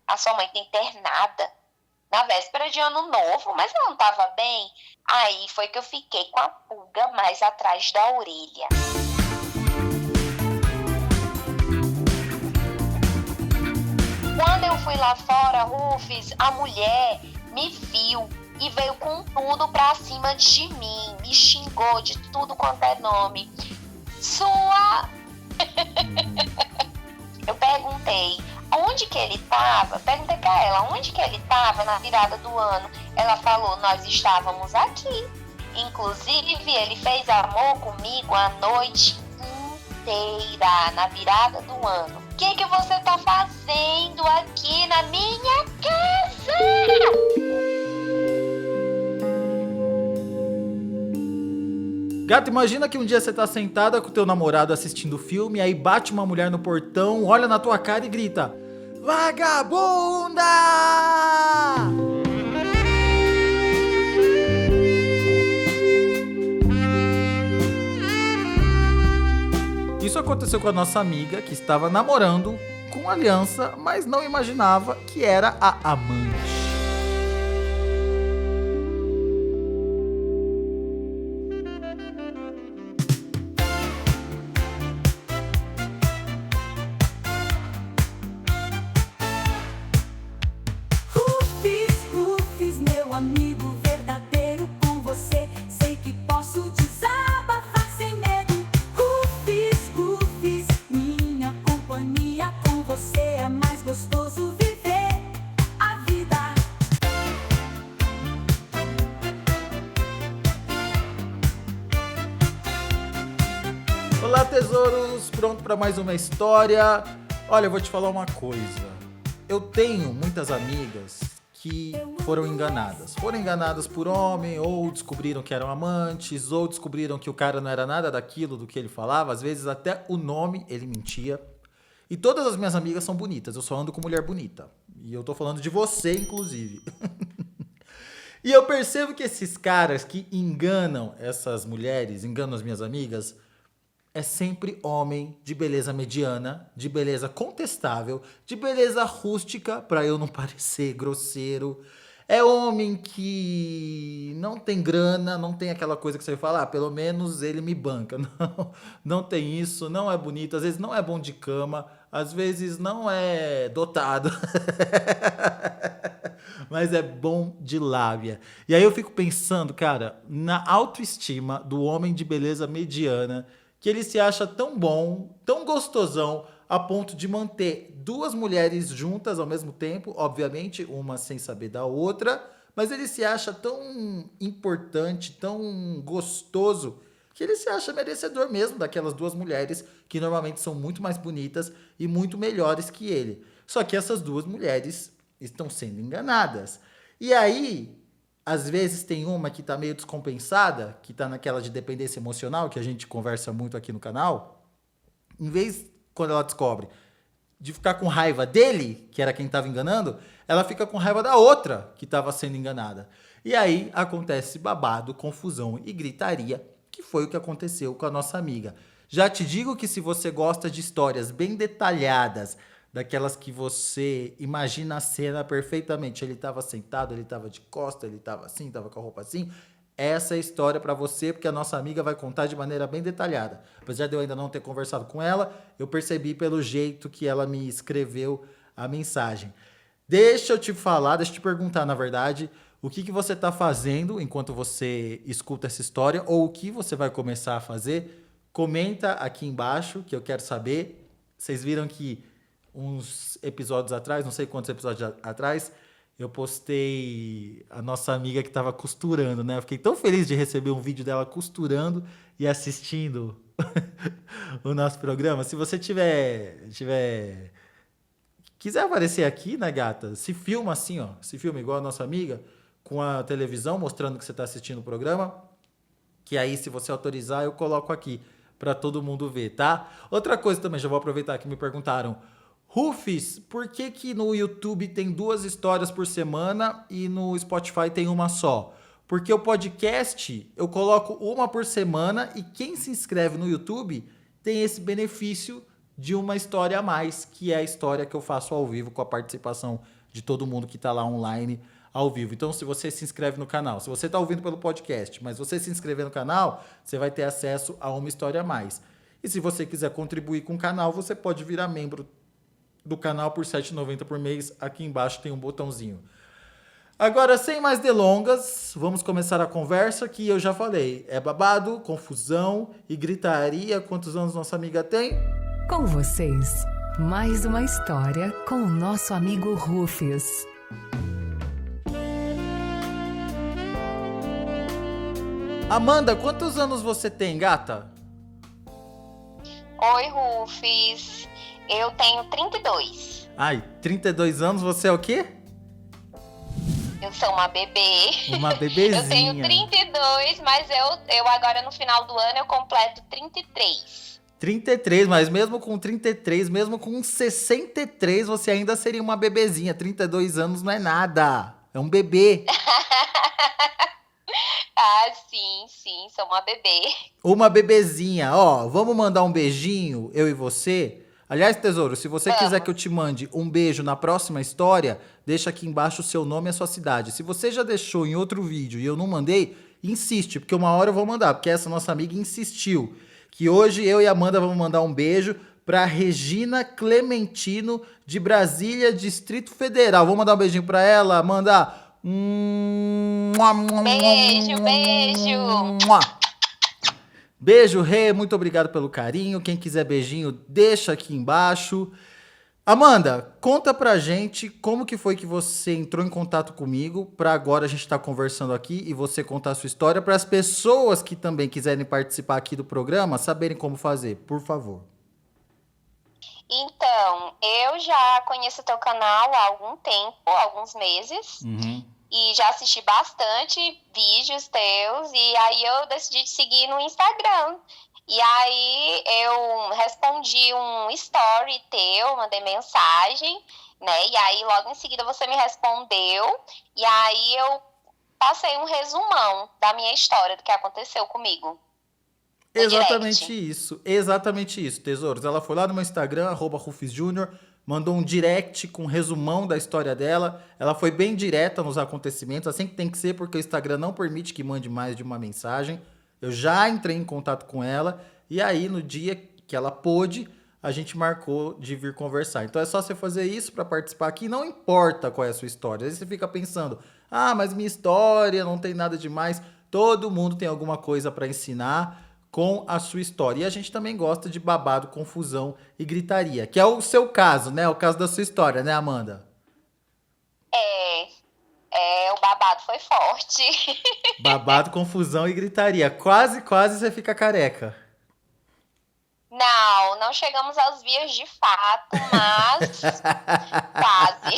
a sua mãe tá internada na véspera de ano novo, mas ela não tava bem. Aí foi que eu fiquei com a pulga mais atrás da orelha. Quando eu fui lá fora, Rufus, a mulher me viu e veio com tudo pra cima de mim. Me xingou de tudo quanto é nome. Sua... Eu perguntei onde que ele estava. Perguntei pra ela onde que ele estava na virada do ano. Ela falou, nós estávamos aqui. Inclusive, ele fez amor comigo a noite inteira, na virada do ano. O que você tá fazendo aqui na minha casa? Gata, imagina que um dia você tá sentada com o teu namorado assistindo filme, aí bate uma mulher no portão, olha na tua cara e grita: vagabunda! Isso aconteceu com a nossa amiga, que estava namorando com aliança, mas não imaginava que era a amante. Rufus, meu amigo verdadeiro, com você sei que posso desabafar sem medo. Rufus, minha companhia, com você é mais gostoso viver a vida. Olá, tesouros! Pronto para mais uma história? Olha, eu vou te falar uma coisa. Eu tenho muitas amigas que foram enganadas. Foram enganadas por homem, ou descobriram que eram amantes, ou descobriram que o cara não era nada daquilo do que ele falava. Às vezes até o nome ele mentia. E todas as minhas amigas são bonitas. Eu só ando com mulher bonita. E eu tô falando de você, inclusive. E eu percebo que esses caras que enganam essas mulheres, enganam as minhas amigas, é sempre homem de beleza mediana, de beleza contestável, de beleza rústica, pra eu não parecer grosseiro. É homem que não tem grana, não tem aquela coisa que você fala, ah, pelo menos ele me banca. Não, não tem isso, não é bonito, às vezes não é bom de cama, às vezes não é dotado. Mas é bom de lábia. E aí eu fico pensando, cara, na autoestima do homem de beleza mediana, que ele se acha tão bom, tão gostosão, a ponto de manter duas mulheres juntas ao mesmo tempo, obviamente, uma sem saber da outra, mas ele se acha tão importante, tão gostoso, que ele se acha merecedor mesmo daquelas duas mulheres que normalmente são muito mais bonitas e muito melhores que ele. Só que essas duas mulheres estão sendo enganadas. E aí, às vezes tem uma que tá meio descompensada, que tá naquela de dependência emocional, que a gente conversa muito aqui no canal. Em vez, quando ela descobre, de ficar com raiva dele, que era quem tava enganando, ela fica com raiva da outra, que tava sendo enganada. E aí acontece babado, confusão e gritaria, que foi o que aconteceu com a nossa amiga. Já te digo que se você gosta de histórias bem detalhadas, daquelas que você imagina a cena perfeitamente. Ele estava sentado, ele estava de costas, ele estava assim, estava com a roupa assim. Essa é a história para você, porque a nossa amiga vai contar de maneira bem detalhada. Apesar de eu ainda não ter conversado com ela, eu percebi pelo jeito que ela me escreveu a mensagem. Deixa eu te falar, deixa eu te perguntar, na verdade, o que você está fazendo enquanto você escuta essa história, ou o que você vai começar a fazer. Comenta aqui embaixo, que eu quero saber. Vocês viram que uns episódios atrás, não sei quantos episódios atrás, eu postei a nossa amiga que estava costurando, né? Eu fiquei tão feliz de receber um vídeo dela costurando e assistindo o nosso programa. Se você quiser aparecer aqui, né, gata? Se filma assim, ó. Se filma igual a nossa amiga, com a televisão, mostrando que você está assistindo o programa. Que aí, se você autorizar, eu coloco aqui para todo mundo ver, tá? Outra coisa também, já vou aproveitar que me perguntaram: Rufus, por que que no YouTube tem 2 histórias por semana e no Spotify tem uma só? Porque o podcast eu coloco uma por semana e quem se inscreve no YouTube tem esse benefício de uma história a mais, que é a história que eu faço ao vivo com a participação de todo mundo que está lá online ao vivo. Então, se você se inscreve no canal, se você está ouvindo pelo podcast, mas você se inscrever no canal, você vai ter acesso a uma história a mais. E se você quiser contribuir com o canal, você pode virar membro do canal por R$ 7,90 por mês. Aqui embaixo tem um botãozinho. Agora, sem mais delongas, vamos começar a conversa que eu já falei. É babado, confusão e gritaria. Quantos anos nossa amiga tem? Com vocês, mais uma história com o nosso amigo Rufus. Amanda, quantos anos você tem, gata? Oi, Rufus. Eu tenho 32. Ai, 32 anos, você é o quê? Eu sou uma bebê. Uma bebezinha. Eu tenho 32, mas eu agora no final do ano eu completo 33. 33, mas mesmo com 33, mesmo com 63, você ainda seria uma bebezinha. 32 anos não é nada. É um bebê. Ah, sim, sou uma bebê. Uma bebezinha. Ó, vamos mandar um beijinho, eu e você? Aliás, tesouro, se você quiser que eu te mande um beijo na próxima história, deixa aqui embaixo o seu nome e a sua cidade. Se você já deixou em outro vídeo e eu não mandei, insiste, porque uma hora eu vou mandar, porque essa nossa amiga insistiu. Que hoje eu e a Amanda vamos mandar um beijo pra Regina Clementino, de Brasília, Distrito Federal. Vamos mandar um beijinho pra ela, Amanda? Beijo, beijo. Beijo, Rê, muito obrigado pelo carinho. Quem quiser beijinho, deixa aqui embaixo. Amanda, conta pra gente como que foi que você entrou em contato comigo, pra agora a gente estar conversando aqui e você contar a sua história, para as pessoas que também quiserem participar aqui do programa saberem como fazer, por favor. Então, eu já conheço o teu canal há algum tempo, alguns meses. E já assisti bastante vídeos teus, e aí eu decidi te seguir no Instagram. E aí eu respondi um story teu, mandei mensagem, né? E aí logo em seguida você me respondeu, e aí eu passei um resumão da minha história, do que aconteceu comigo. Exatamente isso, tesouros. Ela foi lá no meu Instagram, @RufusJunior, mandou um direct com um resumão da história dela. Ela foi bem direta nos acontecimentos, assim que tem que ser, porque o Instagram não permite que mande mais de uma mensagem. Eu já entrei em contato com ela, e aí no dia que ela pôde, a gente marcou de vir conversar. Então é só você fazer isso para participar aqui, não importa qual é a sua história. Às vezes você fica pensando, mas minha história não tem nada demais. Todo mundo tem alguma coisa para ensinar com a sua história. E a gente também gosta de babado, confusão e gritaria, que é o seu caso, né? O caso da sua história, né, Amanda? O babado foi forte. Babado, confusão e gritaria. Quase você fica careca. Não chegamos aos vias de fato, mas quase.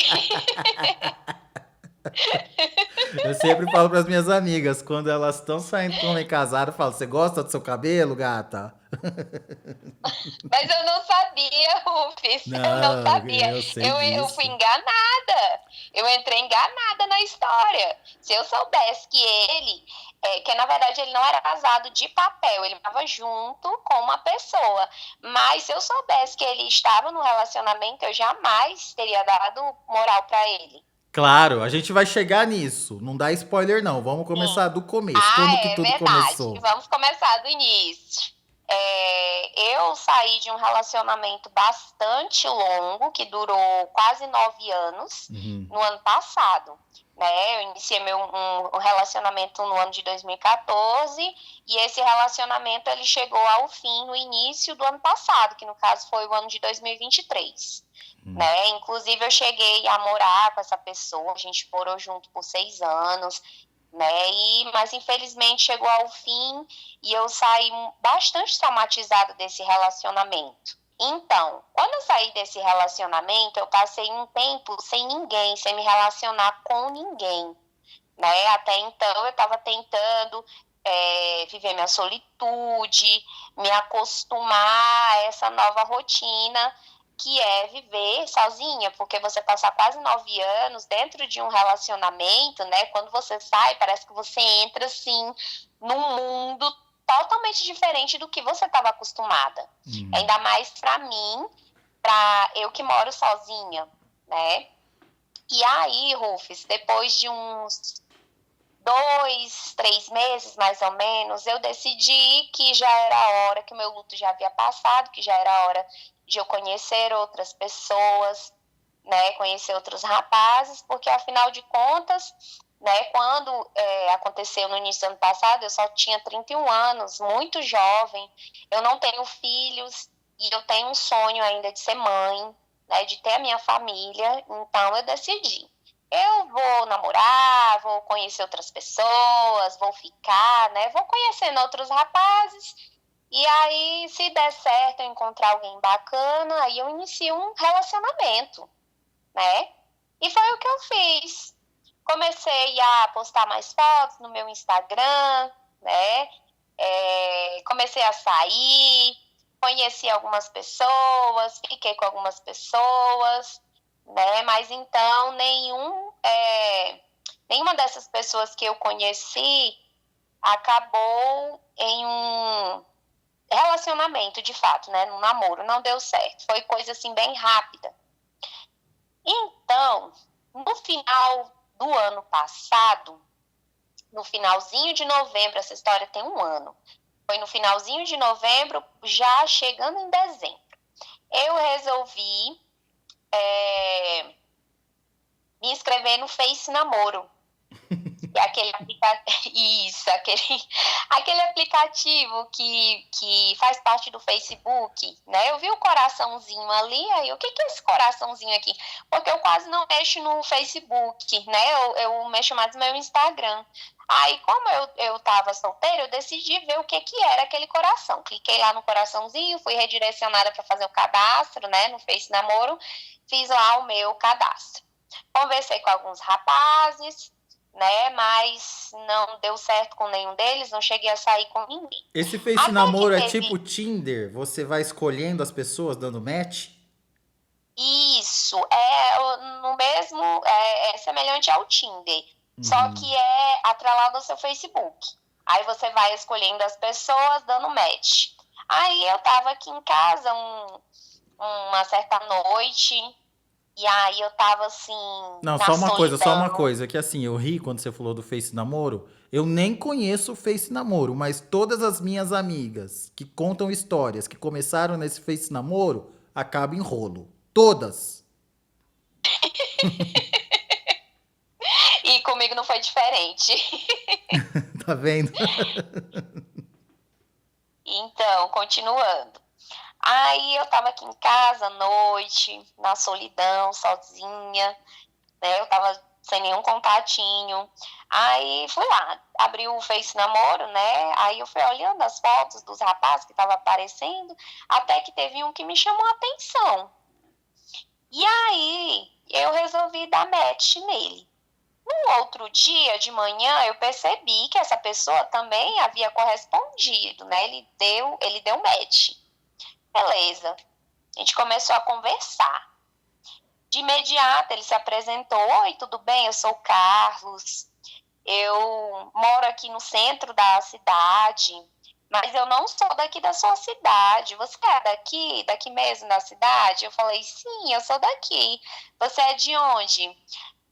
Eu sempre falo para as minhas amigas, quando elas estão saindo com homem casado, eu falo, você gosta do seu cabelo, gata? Mas eu não sabia, Rufus. Eu não sabia. Eu sei Eu disso. fui enganada. Eu entrei enganada na história. Se eu soubesse que ele, que na verdade ele não era casado de papel, ele estava junto com uma pessoa. Mas se eu soubesse que ele estava no relacionamento, eu jamais teria dado moral para ele. Claro, a gente vai chegar nisso. Não dá spoiler, não. Vamos começar do começo. Como que tudo verdade. começou? Vamos começar do início. Eu saí de um relacionamento bastante longo, que durou quase 9 anos, no ano passado. Né? Eu iniciei um relacionamento no ano de 2014, e esse relacionamento ele chegou ao fim no início do ano passado, que no caso foi o ano de 2023. Né? Inclusive eu cheguei a morar com essa pessoa, a gente morou junto por 6 anos, né? Mas infelizmente chegou ao fim e eu saí bastante traumatizada desse relacionamento. Então, quando eu saí desse relacionamento, eu passei um tempo sem ninguém, sem me relacionar com ninguém, né? Até então eu estava tentando viver minha solitude, me acostumar a essa nova rotina, que é viver sozinha, porque você passar quase 9 anos dentro de um relacionamento, né? Quando você sai, parece que você entra, assim, num mundo totalmente diferente do que você estava acostumada. Ainda mais para mim, para eu que moro sozinha, né? E aí, Rufus, depois de uns 2, 3 meses, mais ou menos, eu decidi que já era a hora, que o meu luto já havia passado, que já era a hora de eu conhecer outras pessoas, né, conhecer outros rapazes, porque afinal de contas, né, quando aconteceu no início do ano passado, eu só tinha 31 anos, muito jovem, eu não tenho filhos e eu tenho um sonho ainda de ser mãe, né, de ter a minha família, então eu decidi. Eu vou namorar, vou conhecer outras pessoas, vou ficar, né, vou conhecendo outros rapazes. E aí, se der certo eu encontrar alguém bacana, aí eu inicio um relacionamento, né? E foi o que eu fiz. Comecei a postar mais fotos no meu Instagram, né? Comecei a sair, conheci algumas pessoas, fiquei com algumas pessoas, né? Mas então nenhuma dessas pessoas que eu conheci acabou em um relacionamento, de fato, né? Num namoro, não deu certo. Foi coisa assim bem rápida. Então, no final do ano passado, no finalzinho de novembro, essa história tem 1 ano. Foi no finalzinho de novembro, já chegando em dezembro. Eu resolvi me inscrever no Face Namoro. E aquele aplicativo que faz parte do Facebook, né? Eu vi o coraçãozinho ali, aí o que é esse coraçãozinho aqui? Porque eu quase não mexo no Facebook, né? Eu mexo mais no meu Instagram. Aí, como eu tava solteira, eu decidi ver o que era aquele coração. Cliquei lá no coraçãozinho, fui redirecionada para fazer o cadastro, né? No Face Namoro, fiz lá o meu cadastro. Conversei com alguns rapazes, né? Mas não deu certo com nenhum deles, não cheguei a sair com ninguém. Esse Face Namoro é tipo Tinder? Você vai escolhendo as pessoas, dando match? Isso, é semelhante ao Tinder, só que é atrelado ao seu Facebook. Aí você vai escolhendo as pessoas, dando match. Aí eu tava aqui em casa uma certa noite, e aí eu tava assim, Não, na só uma solidão. coisa, que assim, eu ri quando você falou do Face Namoro. Eu nem conheço o Face Namoro, mas todas as minhas amigas que contam histórias que começaram nesse Face Namoro, acabam em rolo. Todas. E comigo não foi diferente. Tá vendo? Então, continuando. Aí eu tava aqui em casa à noite, na solidão, sozinha, né? Eu tava sem nenhum contatinho. Aí fui lá, abri o Face Namoro, né? Aí eu fui olhando as fotos dos rapazes que estavam aparecendo, até que teve um que me chamou a atenção. E aí eu resolvi dar match nele. No outro dia, de manhã, eu percebi que essa pessoa também havia correspondido, né? Ele deu match. Beleza. A gente começou a conversar. De imediato, ele se apresentou. Oi, tudo bem? Eu sou o Carlos. Eu moro aqui no centro da cidade, mas eu não sou daqui da sua cidade. Você é daqui mesmo da cidade? Eu falei, sim, eu sou daqui. Você é de onde?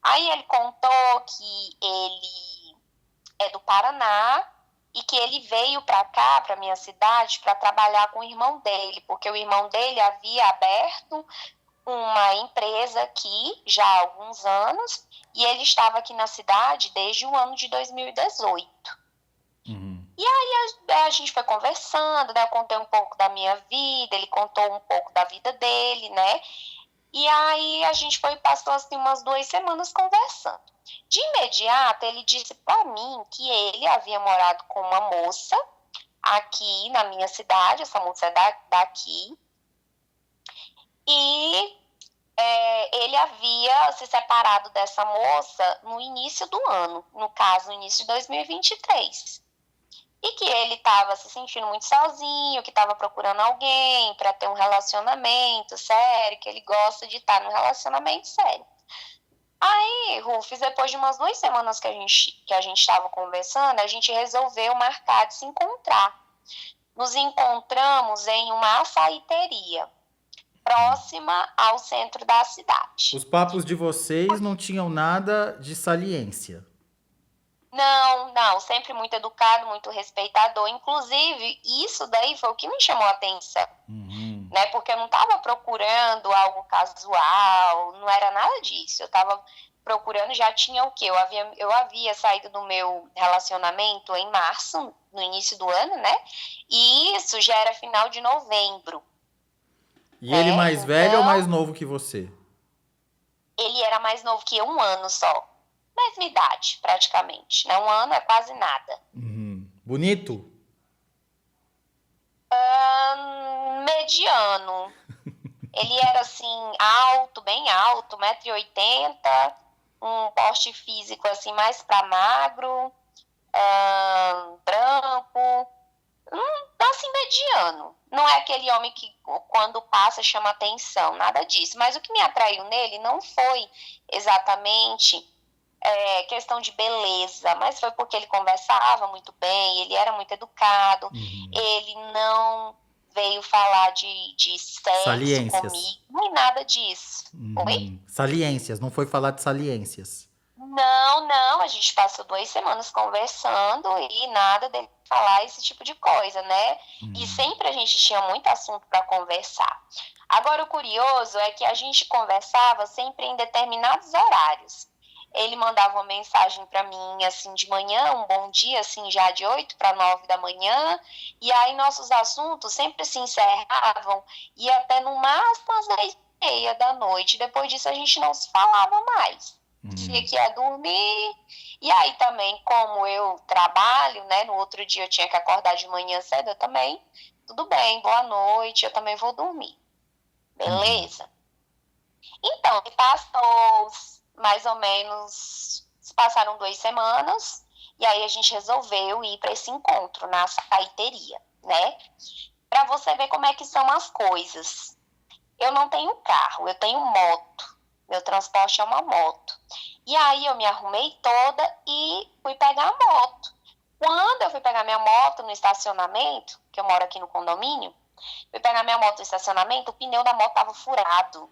Aí ele contou que ele é do Paraná e que ele veio para cá, para minha cidade, para trabalhar com o irmão dele, porque o irmão dele havia aberto uma empresa aqui já há alguns anos e ele estava aqui na cidade desde o ano de 2018. E aí a gente foi conversando, né? Eu contei um pouco da minha vida, ele contou um pouco da vida dele, né? E aí a gente passou assim umas 2 semanas conversando. De imediato, ele disse para mim que ele havia morado com uma moça aqui na minha cidade, essa moça é daqui, e ele havia se separado dessa moça no início do ano, no caso, no início de 2023. E que ele estava se sentindo muito sozinho, que estava procurando alguém para ter um relacionamento sério, que ele gosta de estar num relacionamento sério. Aí, Rufus, depois de umas 2 semanas que a gente estava conversando, a gente resolveu marcar de se encontrar. Nos encontramos em uma açaiteria, próxima ao centro da cidade. Os papos de vocês não tinham nada de saliência. Não, sempre muito educado, muito respeitador. Inclusive, isso daí foi o que me chamou a atenção, né? Porque eu não estava procurando algo casual, não era nada disso. Eu estava procurando, já tinha o quê? Eu havia saído do meu relacionamento em março, no início do ano, né? E isso já era final de novembro. E ele mais velho ou mais novo que você? Ele era mais novo que eu, 1 ano só. Mesma idade, praticamente, né? 1 ano é quase nada. Bonito? Mediano. Ele era, assim, alto, bem alto, 1,80 m, um porte físico, assim, mais pra magro, branco, assim, mediano. Não é aquele homem que, quando passa, chama atenção, nada disso. Mas o que me atraiu nele não foi exatamente questão de beleza, mas foi porque ele conversava muito bem, ele era muito educado, ele não veio falar de sexo Saliências. comigo, nem nada disso. Oi? Saliências, não foi falar de saliências. Não, a gente passou 2 semanas conversando e nada dele falar esse tipo de coisa, né? E sempre a gente tinha muito assunto para conversar. Agora, o curioso é que a gente conversava sempre em determinados horários. Ele mandava uma mensagem para mim, assim, de manhã, um bom dia, assim, já de 8 para 9 da manhã, e aí nossos assuntos sempre se encerravam, e até no máximo às 10h30 da noite. Depois disso a gente não se falava mais. Dizia que ia dormir, e aí também, como eu trabalho, né, no outro dia eu tinha que acordar de manhã cedo, eu também, tudo bem, boa noite, eu também vou dormir. Beleza? Então, passou mais ou menos, passaram 2 semanas, e aí a gente resolveu ir para esse encontro na açaiteria, né? Para você ver como é que são as coisas. Eu não tenho carro, eu tenho moto. Meu transporte é uma moto. E aí eu me arrumei toda e fui pegar a moto. Quando eu fui pegar minha moto no estacionamento, que eu moro aqui no condomínio, fui pegar minha moto no estacionamento, o pneu da moto estava furado.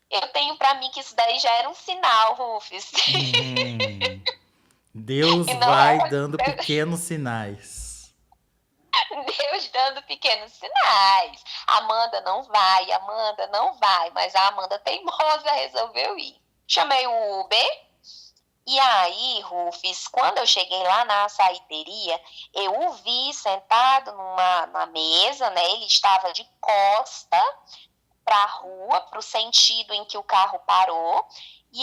Eu tenho pra mim que isso daí já era um sinal, Rufus. Deus vai dando pequenos sinais. Deus dando pequenos sinais. Amanda não vai. Mas a Amanda teimosa resolveu ir. Chamei o Uber. E aí, Rufus, quando eu cheguei lá na açaiteria, eu o vi sentado numa mesa, né? Ele estava de costa para a rua, para o sentido em que o carro parou, e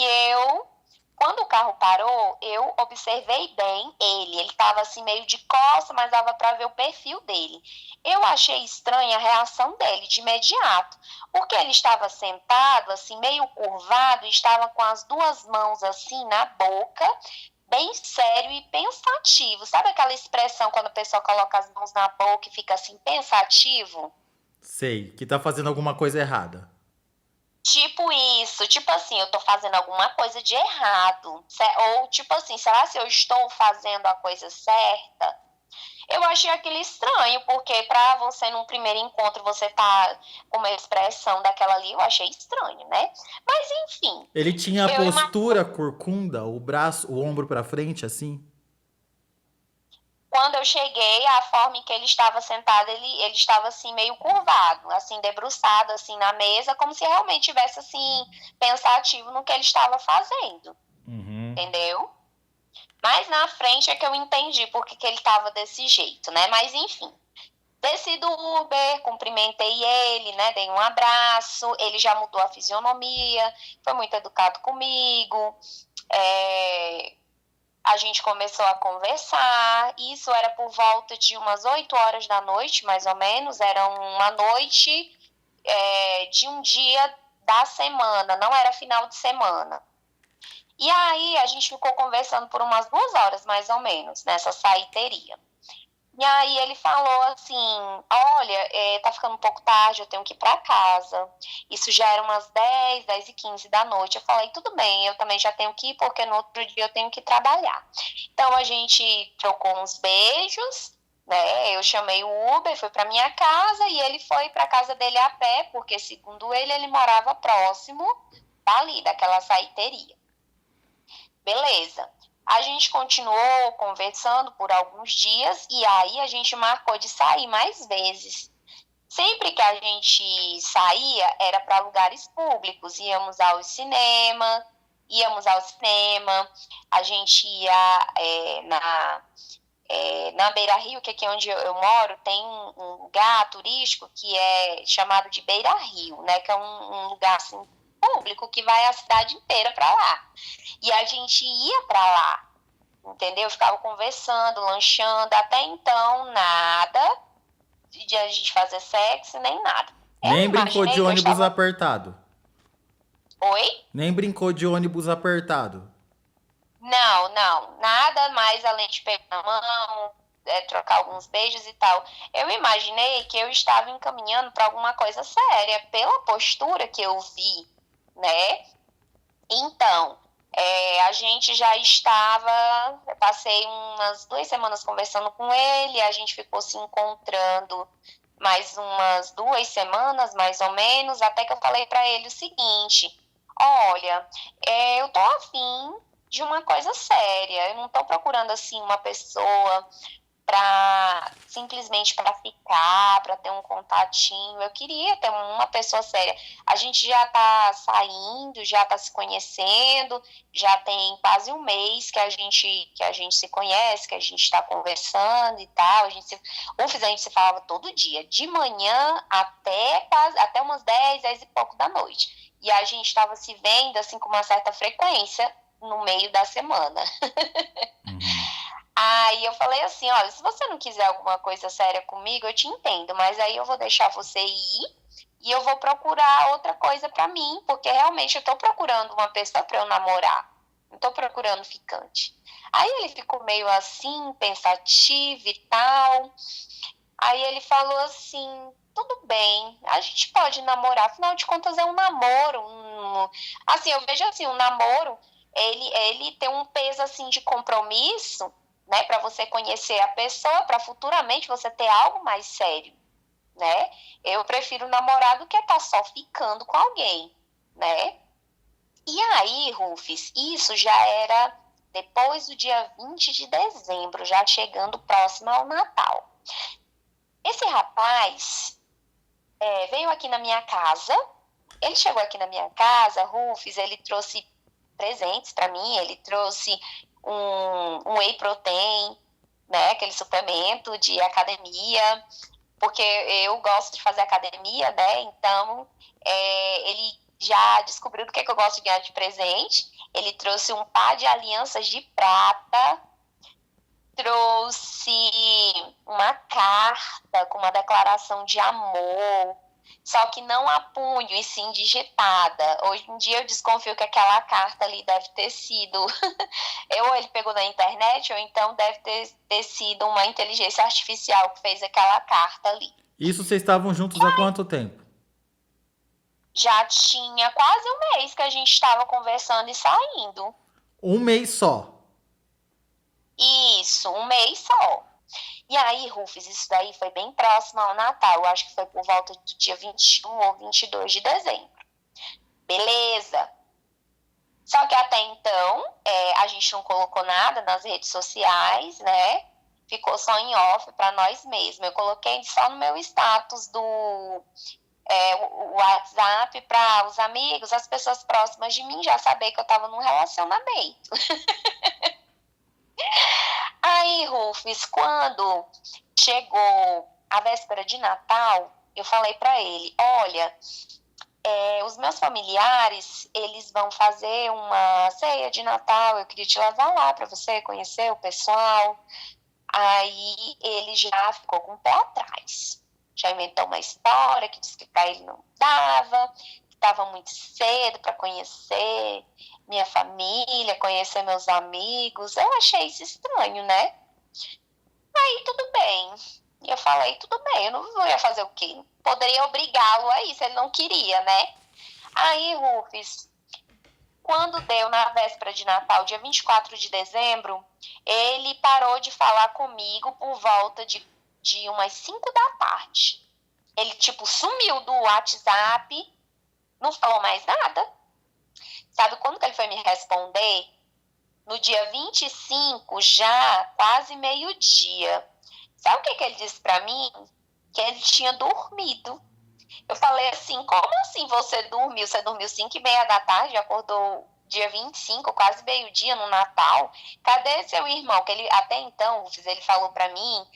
quando o carro parou, eu observei bem ele estava assim meio de costa, mas dava para ver o perfil dele. Eu achei estranha a reação dele de imediato, porque ele estava sentado assim meio curvado, e estava com as 2 mãos assim na boca, bem sério e pensativo. Sabe aquela expressão quando a pessoa coloca as mãos na boca e fica assim pensativo? Sei, que tá fazendo alguma coisa errada. Tipo isso, tipo assim, eu tô fazendo alguma coisa de errado. Ou tipo assim, será se eu estou fazendo a coisa certa? Eu achei aquilo estranho, porque pra você, num primeiro encontro, você tá com uma expressão daquela ali, eu achei estranho, né? Mas enfim. Ele tinha a postura corcunda, o braço, o ombro pra frente, assim? Quando eu cheguei, a forma em que ele estava sentado, ele estava assim meio curvado, assim debruçado assim na mesa, como se realmente tivesse assim pensativo no que ele estava fazendo. Entendeu? Mas na frente é que eu entendi porque que ele estava desse jeito, né? Mas enfim, desci do Uber, cumprimentei ele, né? Dei um abraço, ele já mudou a fisionomia, foi muito educado comigo, a gente começou a conversar, isso era por volta de umas 8 horas da noite, mais ou menos, era uma noite de um dia da semana, não era final de semana. E aí a gente ficou conversando por umas 2 horas, mais ou menos, nessa açaiteria. E aí ele falou assim, olha, tá ficando um pouco tarde, eu tenho que ir para casa. Isso já era umas 10h15 da noite. Eu falei, tudo bem, eu também já tenho que ir, porque no outro dia eu tenho que trabalhar. Então a gente trocou uns beijos né? Eu chamei o Uber, fui para minha casa e ele foi para casa dele a pé, porque segundo ele morava próximo dali, daquela saiteria. Beleza. A gente continuou conversando por alguns dias e aí a gente marcou de sair mais vezes. Sempre que a gente saía, era para lugares públicos. Íamos ao cinema, a gente ia na Beira Rio, que aqui onde eu moro, tem um lugar turístico que é chamado de Beira Rio, né? Que é um lugar assim, público que vai a cidade inteira para lá. E a gente ia para lá, entendeu? Ficava conversando, lanchando, até então nada de a gente fazer sexo, nem nada. Nem brincou de ônibus estava... apertado? Oi? Nem brincou de ônibus apertado? Não, nada mais além de pegar na mão, trocar alguns beijos e tal. Eu imaginei que eu estava encaminhando para alguma coisa séria, pela postura que eu vi, né? Então, a gente já estava, eu passei umas 2 semanas conversando com ele, a gente ficou se encontrando mais umas 2 semanas, mais ou menos, até que eu falei para ele o seguinte: olha, eu tô afim de uma coisa séria, eu não tô procurando assim uma pessoa simplesmente para ficar, para ter um contatinho. Eu queria ter uma pessoa séria. A gente já tá saindo, já tá se conhecendo, já tem quase um mês que a gente se conhece, que a gente está conversando e tal. A gente se falava todo dia, de manhã até umas 10 e pouco da noite. E a gente estava se vendo assim com uma certa frequência no meio da semana. Aí eu falei assim, olha, se você não quiser alguma coisa séria comigo, eu te entendo, mas aí eu vou deixar você ir e eu vou procurar outra coisa pra mim, porque realmente eu tô procurando uma pessoa pra eu namorar, não tô procurando ficante. Aí ele ficou meio assim, pensativo e tal. Aí ele falou assim, tudo bem, a gente pode namorar, afinal de contas é um namoro. Assim, eu vejo assim, um namoro, ele tem um peso assim de compromisso, né, para você conhecer a pessoa, para futuramente você ter algo mais sério, né? Eu prefiro namorar do que estar só ficando com alguém, né? E aí, Rufus, isso já era depois do dia 20 de dezembro, já chegando próximo ao Natal. Esse rapaz veio aqui na minha casa. Ele chegou aqui na minha casa, Rufus, ele trouxe presentes para mim, ele trouxe um whey protein, né, aquele suplemento de academia, porque eu gosto de fazer academia, né, então ele já descobriu do que eu gosto de ganhar de presente. Ele trouxe um par de alianças de prata, trouxe uma carta com uma declaração de amor, só que não a punho, e sim digitada. Hoje em dia eu desconfio que aquela carta ali deve ter sido ou ele pegou na internet, ou então deve ter sido uma inteligência artificial que fez aquela carta ali. Isso vocês estavam juntos há quanto tempo? Já tinha quase um mês que a gente estava conversando e saindo. Um mês só? Isso, um mês só. E aí, Rufus, isso daí foi bem próximo ao Natal. Eu acho que foi por volta do dia 21 ou 22 de dezembro. Beleza. Só que até então, a gente não colocou nada nas redes sociais, né? Ficou só em off para nós mesmos. Eu coloquei só no meu status do WhatsApp para os amigos, as pessoas próximas de mim já saber que eu estava num relacionamento. Aí, Rufus, quando chegou a véspera de Natal, eu falei para ele, olha, os meus familiares, eles vão fazer uma ceia de Natal, eu queria te levar lá para você conhecer o pessoal. Aí ele já ficou com o pé atrás, já inventou uma história que disse que para ele não dava, que estava muito cedo para conhecer minha família, conhecer meus amigos. Eu achei isso estranho, né? Aí tudo bem. E eu falei, tudo bem, eu não ia fazer o quê? Poderia obrigá-lo a isso, ele não queria, né? Aí, Rufus, quando deu na véspera de Natal, dia 24 de dezembro, ele parou de falar comigo por volta de de umas 5 da tarde. Ele, tipo, sumiu do WhatsApp, não falou mais nada. Sabe quando que ele foi me responder? No dia 25, já quase meio-dia. Sabe o que ele disse pra mim? Que ele tinha dormido. Eu falei assim, como assim você dormiu? Você dormiu 5h30 da tarde, acordou dia 25, quase meio-dia no Natal. Cadê seu irmão? Que ele, até então, ele falou pra mim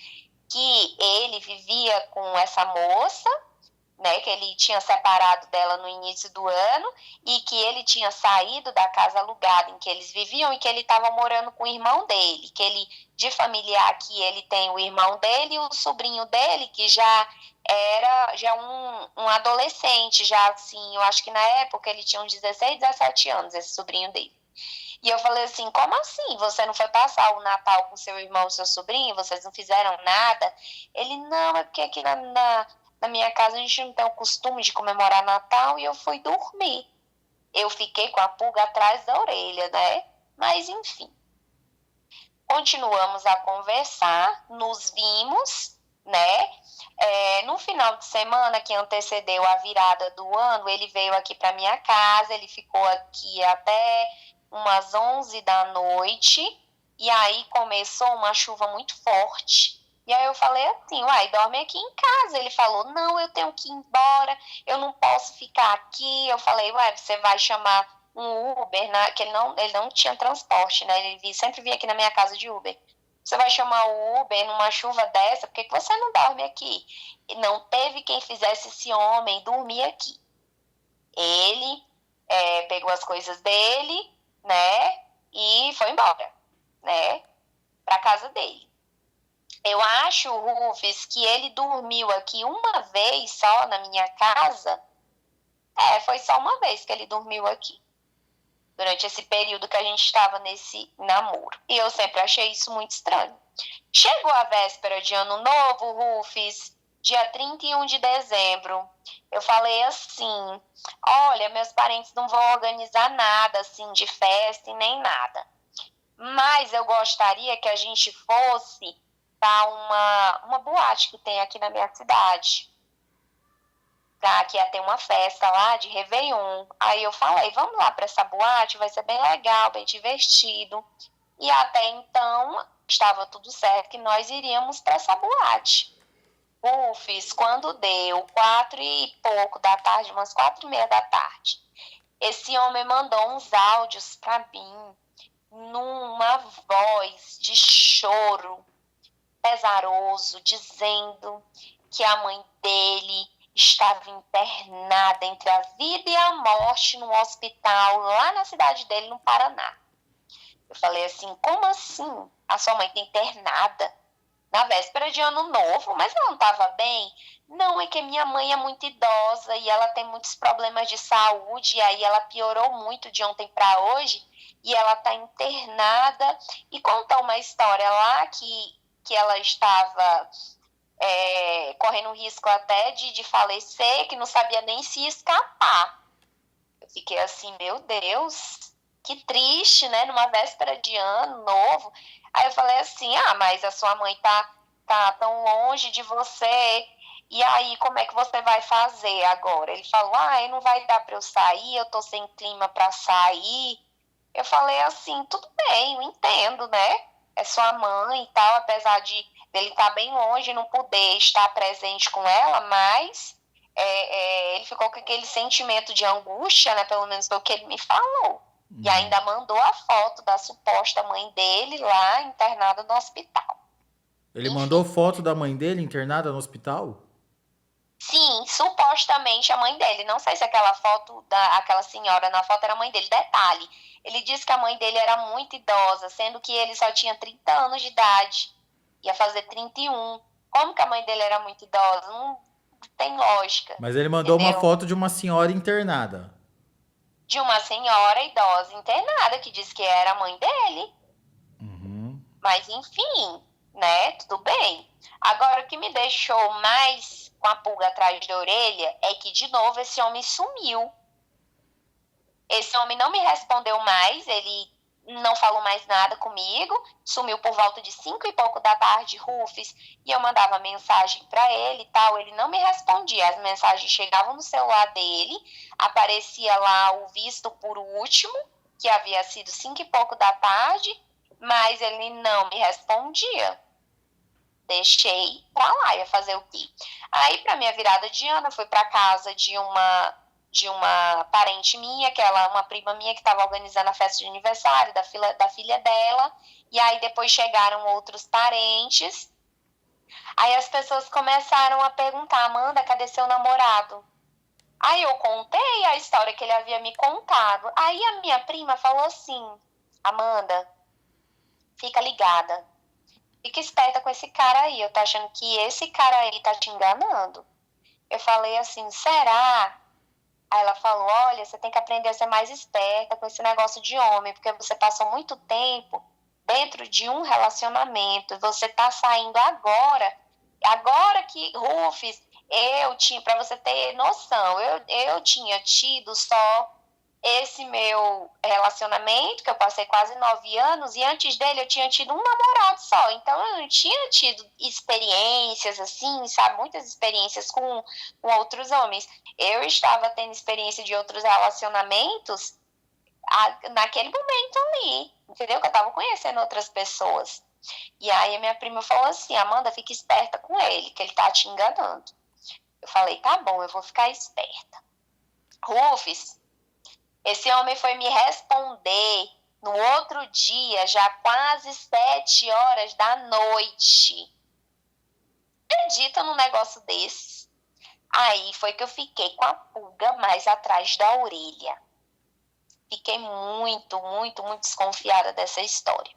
que ele vivia com essa moça, né, que ele tinha separado dela no início do ano e que ele tinha saído da casa alugada em que eles viviam e que ele estava morando com o irmão dele, que ele, de familiar aqui, ele tem o irmão dele e o sobrinho dele, que já era um adolescente, já assim, eu acho que na época ele tinha uns 16, 17 anos, esse sobrinho dele. E eu falei assim, como assim? Você não foi passar o Natal com seu irmão e seu sobrinho? Vocês não fizeram nada? Ele, não, é porque aqui na minha casa a gente não tem o costume de comemorar Natal e eu fui dormir. Eu fiquei com a pulga atrás da orelha, né? Mas enfim. Continuamos a conversar, nos vimos, né? No final de semana que antecedeu a virada do ano, ele veio aqui para minha casa, ele ficou aqui até umas 11 da noite, e aí começou uma chuva muito forte. E aí eu falei assim, uai, dorme aqui em casa. Ele falou, não, eu tenho que ir embora, eu não posso ficar aqui. Eu falei, uai, você vai chamar um Uber, né? Que ele não tinha transporte, né? Ele sempre vinha aqui na minha casa de Uber. Você vai chamar o Uber numa chuva dessa, por que você não dorme aqui? E não teve quem fizesse esse homem dormir aqui. Ele pegou as coisas dele, né? E foi embora, né? Pra casa dele. Eu acho, Rufus, que ele dormiu aqui uma vez só na minha casa. Foi só uma vez que ele dormiu aqui. Durante esse período que a gente estava nesse namoro. E eu sempre achei isso muito estranho. Chegou a véspera de Ano Novo, Rufus, dia 31 de dezembro. Eu falei assim, olha, meus parentes não vão organizar nada, assim, de festa e nem nada. Mas eu gostaria que a gente fosse para uma boate que tem aqui na minha cidade. Que ia ter uma festa lá de Réveillon. Aí eu falei, vamos lá para essa boate, vai ser bem legal, bem divertido. E até então, estava tudo certo que nós iríamos para essa boate. Rufus, quando deu 4 e pouco da tarde, umas 4h30 da tarde, esse homem mandou uns áudios para mim, numa voz de choro, pesaroso, dizendo que a mãe dele estava internada entre a vida e a morte no hospital lá na cidade dele, no Paraná. Eu falei assim, como assim? A sua mãe está internada na véspera de Ano Novo, mas ela não estava bem? Não, é que minha mãe é muito idosa e ela tem muitos problemas de saúde, e aí ela piorou muito de ontem para hoje e ela está internada. E contou uma história lá que ela estava correndo risco até de falecer, que não sabia nem se escapar. Eu fiquei assim, meu Deus, que triste, né? Numa véspera de Ano Novo. Aí eu falei assim, mas a sua mãe tá tão longe de você, e aí como é que você vai fazer agora? Ele falou, não vai dar para eu sair, eu tô sem clima para sair. Eu falei assim, tudo bem, eu entendo, né? É sua mãe e tal, apesar dele estar bem longe e não poder estar presente com ela, mas ele ficou com aquele sentimento de angústia, né? Pelo menos foi o que ele me falou. E ainda mandou a foto da suposta mãe dele lá internada no hospital. Ele mandou foto da mãe dele internada no hospital? Sim, supostamente a mãe dele. Não sei se aquela foto aquela senhora na foto era a mãe dele. Detalhe, ele disse que a mãe dele era muito idosa, sendo que ele só tinha 30 anos de idade. Ia fazer 31. Como que a mãe dele era muito idosa? Não tem lógica. Mas ele mandou entendeu? uma foto de uma senhora internada. De uma senhora idosa internada, que disse que era a mãe dele. Uhum. Mas enfim, né? Tudo bem. Agora, o que me deixou mais com a pulga atrás da orelha é que, de novo, esse homem sumiu. Esse homem não me respondeu mais, ele não falou mais nada comigo, sumiu por volta de 5 e pouco da tarde, Rufus, e eu mandava mensagem para ele e tal, ele não me respondia, as mensagens chegavam no celular dele, aparecia lá o visto por último, que havia sido 5 e pouco da tarde, mas ele não me respondia. Deixei pra lá, ia fazer o quê? Aí, pra minha virada de ano, eu fui pra casa de uma parente minha, que ela, uma prima minha que estava organizando a festa de aniversário da filha dela, e aí depois chegaram outros parentes. Aí as pessoas começaram a perguntar: Amanda, cadê seu namorado? Aí eu contei a história que ele havia me contado. Aí a minha prima falou assim: Amanda, fica ligada, fica esperta com esse cara aí, eu tô achando que esse cara aí tá te enganando. Eu falei assim: será? Aí ela falou: olha, você tem que aprender a ser mais esperta com esse negócio de homem, porque você passou muito tempo dentro de um relacionamento, você tá saindo agora que, Rufus, eu tinha, para você ter noção, eu tinha tido só esse meu relacionamento, que eu passei quase 9 anos, e antes dele eu tinha tido um namorado só, então eu não tinha tido experiências assim, sabe, muitas experiências com outros homens. Eu estava tendo experiência de outros relacionamentos naquele momento ali, entendeu? Que eu estava conhecendo outras pessoas. E aí a minha prima falou assim: Amanda, fica esperta com ele, que ele tá te enganando. Eu falei: tá bom, eu vou ficar esperta. Rufus, esse homem foi me responder no outro dia, já quase 7 horas da noite. Acredita num negócio desse? Aí foi que eu fiquei com a pulga mais atrás da orelha. Fiquei muito, muito, muito desconfiada dessa história.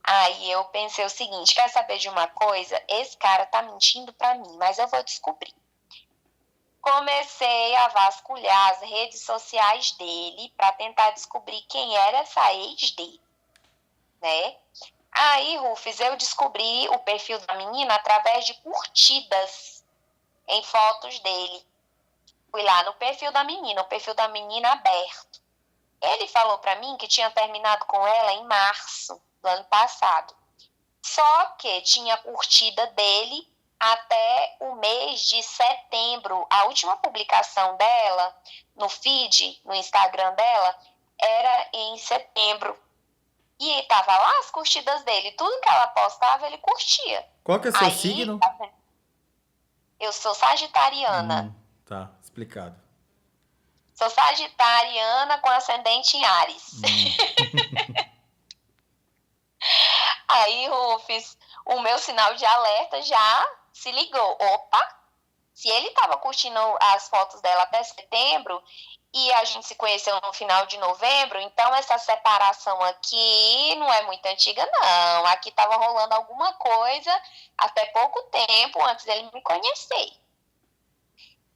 Aí eu pensei o seguinte: quer saber de uma coisa? Esse cara tá mentindo pra mim, mas eu vou descobrir. Comecei a vasculhar as redes sociais dele para tentar descobrir quem era essa ex dele, né? Aí, Rufus, eu descobri o perfil da menina através de curtidas em fotos dele. Fui lá no perfil da menina, o perfil da menina aberto. Ele falou para mim que tinha terminado com ela em março do ano passado. Só que tinha curtida dele até o mês de setembro. A última publicação dela no feed, no Instagram dela, era em setembro. E estava lá as curtidas dele. Tudo que ela postava, ele curtia. Qual que é o seu signo? Eu sou sagitariana. Tá, explicado. Sou sagitariana com ascendente em Áries. Aí, Rufus, o meu sinal de alerta já se ligou. Opa, se ele estava curtindo as fotos dela até setembro e a gente se conheceu no final de novembro, então essa separação aqui não é muito antiga, não. Aqui estava rolando alguma coisa até pouco tempo antes dele me conhecer.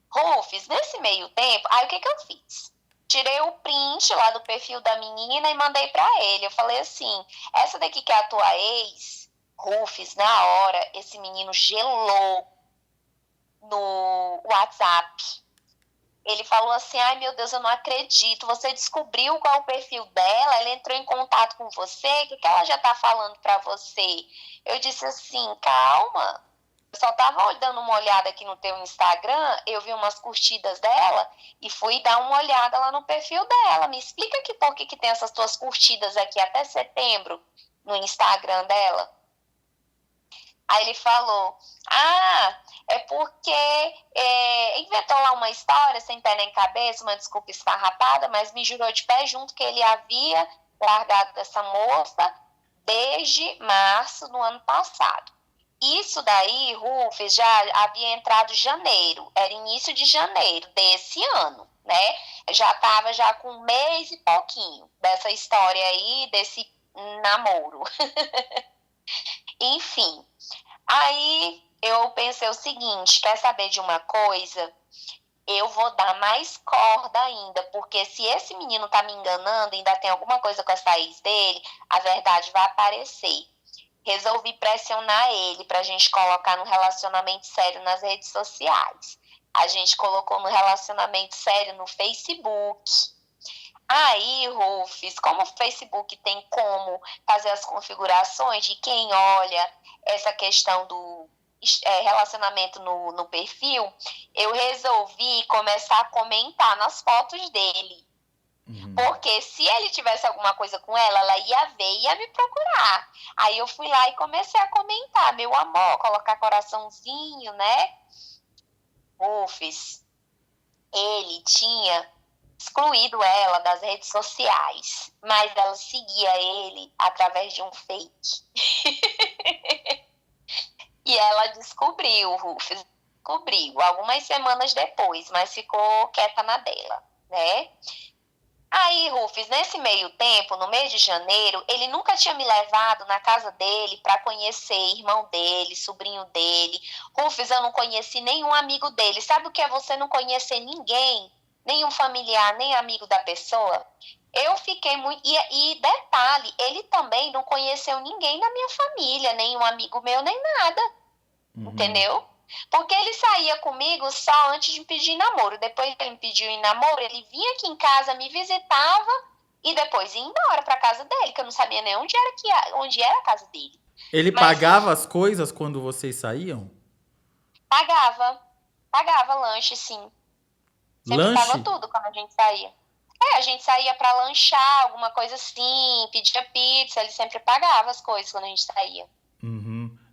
Rufus, nesse meio tempo, aí o que eu fiz? Tirei o print lá do perfil da menina e mandei pra ele. Eu falei assim: essa daqui que é a tua ex, Rufus, na hora, esse menino gelou no WhatsApp. Ele falou assim: ai meu Deus, eu não acredito, você descobriu qual é o perfil dela, ela entrou em contato com você, o que ela já tá falando pra você? Eu disse assim: calma. Eu só tava dando uma olhada aqui no teu Instagram, eu vi umas curtidas dela e fui dar uma olhada lá no perfil dela. Me explica aqui por que tem essas tuas curtidas aqui até setembro no Instagram dela. Aí ele falou: ah, é porque inventou lá uma história sem pé nem cabeça, uma desculpa esfarrapada, mas me jurou de pé junto que ele havia largado essa moça desde março do ano passado. Isso daí, Rufus, já havia entrado janeiro, era início de janeiro desse ano, né? Já estava já com 1 mês e pouquinho dessa história aí, desse namoro. Enfim, aí eu pensei o seguinte: quer saber de uma coisa? Eu vou dar mais corda ainda, porque se esse menino tá me enganando, ainda tem alguma coisa com essa ex dele, a verdade vai aparecer. Resolvi pressionar ele pra gente colocar no relacionamento sério nas redes sociais. A gente colocou no relacionamento sério no Facebook. Aí, Rufus, como o Facebook tem como fazer as configurações de quem olha essa questão do relacionamento no perfil, eu resolvi começar a comentar nas fotos dele. Porque se ele tivesse alguma coisa com ela ia ver e ia me procurar. Aí eu fui lá e comecei a comentar, meu amor, colocar coraçãozinho, né? Rufus, ele tinha excluído ela das redes sociais, mas ela seguia ele através de um fake. E ela descobriu, Rufus, descobriu algumas semanas depois, mas ficou quieta na dela, né? Aí, Rufus, nesse meio tempo, no mês de janeiro, ele nunca tinha me levado na casa dele para conhecer irmão dele, sobrinho dele. Rufus, eu não conheci nenhum amigo dele. Sabe o que é você não conhecer ninguém? Nenhum familiar, nem amigo da pessoa? Eu fiquei muito... E detalhe, ele também não conheceu ninguém da minha família, nenhum amigo meu, nem nada. Entendeu? Porque ele saía comigo só antes de me pedir namoro. Depois que ele me pediu em namoro, ele vinha aqui em casa, me visitava e depois ia embora pra casa dele, que eu não sabia nem onde era a casa dele. Ele Mas pagava as coisas quando vocês saíam? pagava lanche, sim. Sempre Lanche? pagou tudo quando a gente saía. A gente saía pra lanchar, alguma coisa assim, pedia pizza, ele sempre pagava as coisas quando a gente saía.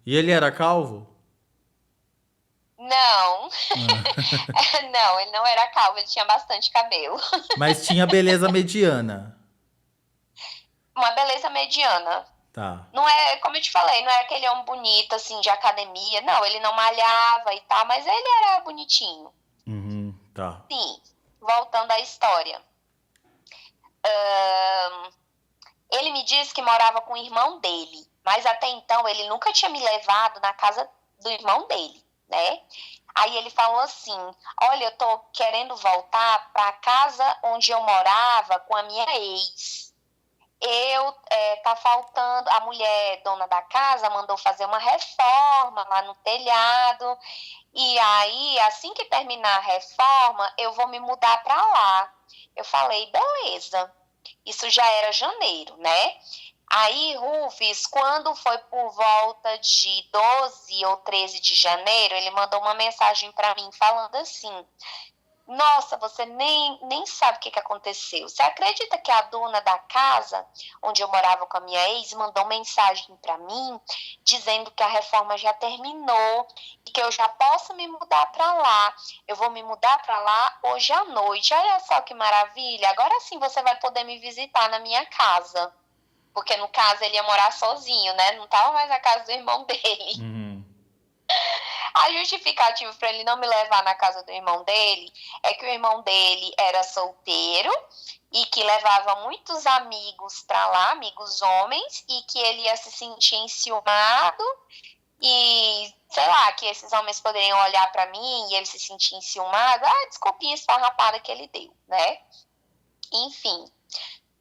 E ele era calvo? Não, não, ele não era calvo, ele tinha bastante cabelo. Mas tinha beleza mediana. Uma beleza mediana. Tá. Não é, como eu te falei, não é aquele homem bonito, assim, de academia. Não, ele não malhava e tal, mas ele era bonitinho. Tá. Sim, voltando à história. Ele me disse que morava com o irmão dele, mas até então ele nunca tinha me levado na casa do irmão dele, né? Aí ele falou assim, olha, eu tô querendo voltar pra casa onde eu morava com a minha ex. Tá faltando, a mulher dona da casa mandou fazer uma reforma lá no telhado, e aí, assim que terminar a reforma, eu vou me mudar para lá. Eu falei, beleza. Isso já era janeiro, né? Aí, Rufus, quando foi por volta de 12 ou 13 de janeiro, ele mandou uma mensagem para mim falando assim, nossa, você nem sabe o que aconteceu. Você acredita que a dona da casa onde eu morava com a minha ex mandou mensagem para mim dizendo que a reforma já terminou e que eu já posso me mudar para lá. Eu vou me mudar para lá hoje à noite. Olha só que maravilha. Agora sim você vai poder me visitar na minha casa. Porque no caso ele ia morar sozinho, né? Não estava mais na casa do irmão dele. A justificativa para ele não me levar na casa do irmão dele é que o irmão dele era solteiro e que levava muitos amigos para lá, amigos homens, e que ele ia se sentir enciumado e, sei lá, que esses homens poderiam olhar para mim e ele se sentir enciumado. Desculpinha esfarrapada que ele deu, né? Enfim.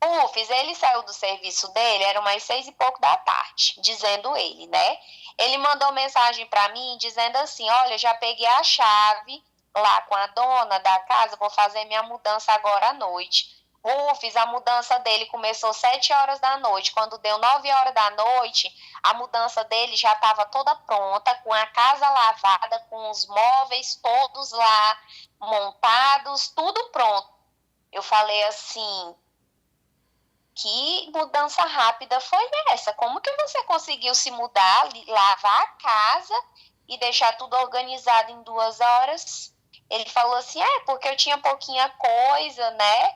Rufus, ele saiu do serviço dele, era umas 6 e pouco da tarde, dizendo ele, né? Ele mandou mensagem para mim dizendo assim, olha, já peguei a chave lá com a dona da casa, vou fazer minha mudança agora à noite. Rufus, a mudança dele começou 7 horas da noite, quando deu 9 horas da noite, a mudança dele já estava toda pronta, com a casa lavada, com os móveis todos lá montados, tudo pronto. Eu falei assim, que mudança rápida foi essa? Como que você conseguiu se mudar, lavar a casa e deixar tudo organizado em 2 horas? Ele falou assim, porque eu tinha pouquinha coisa, né?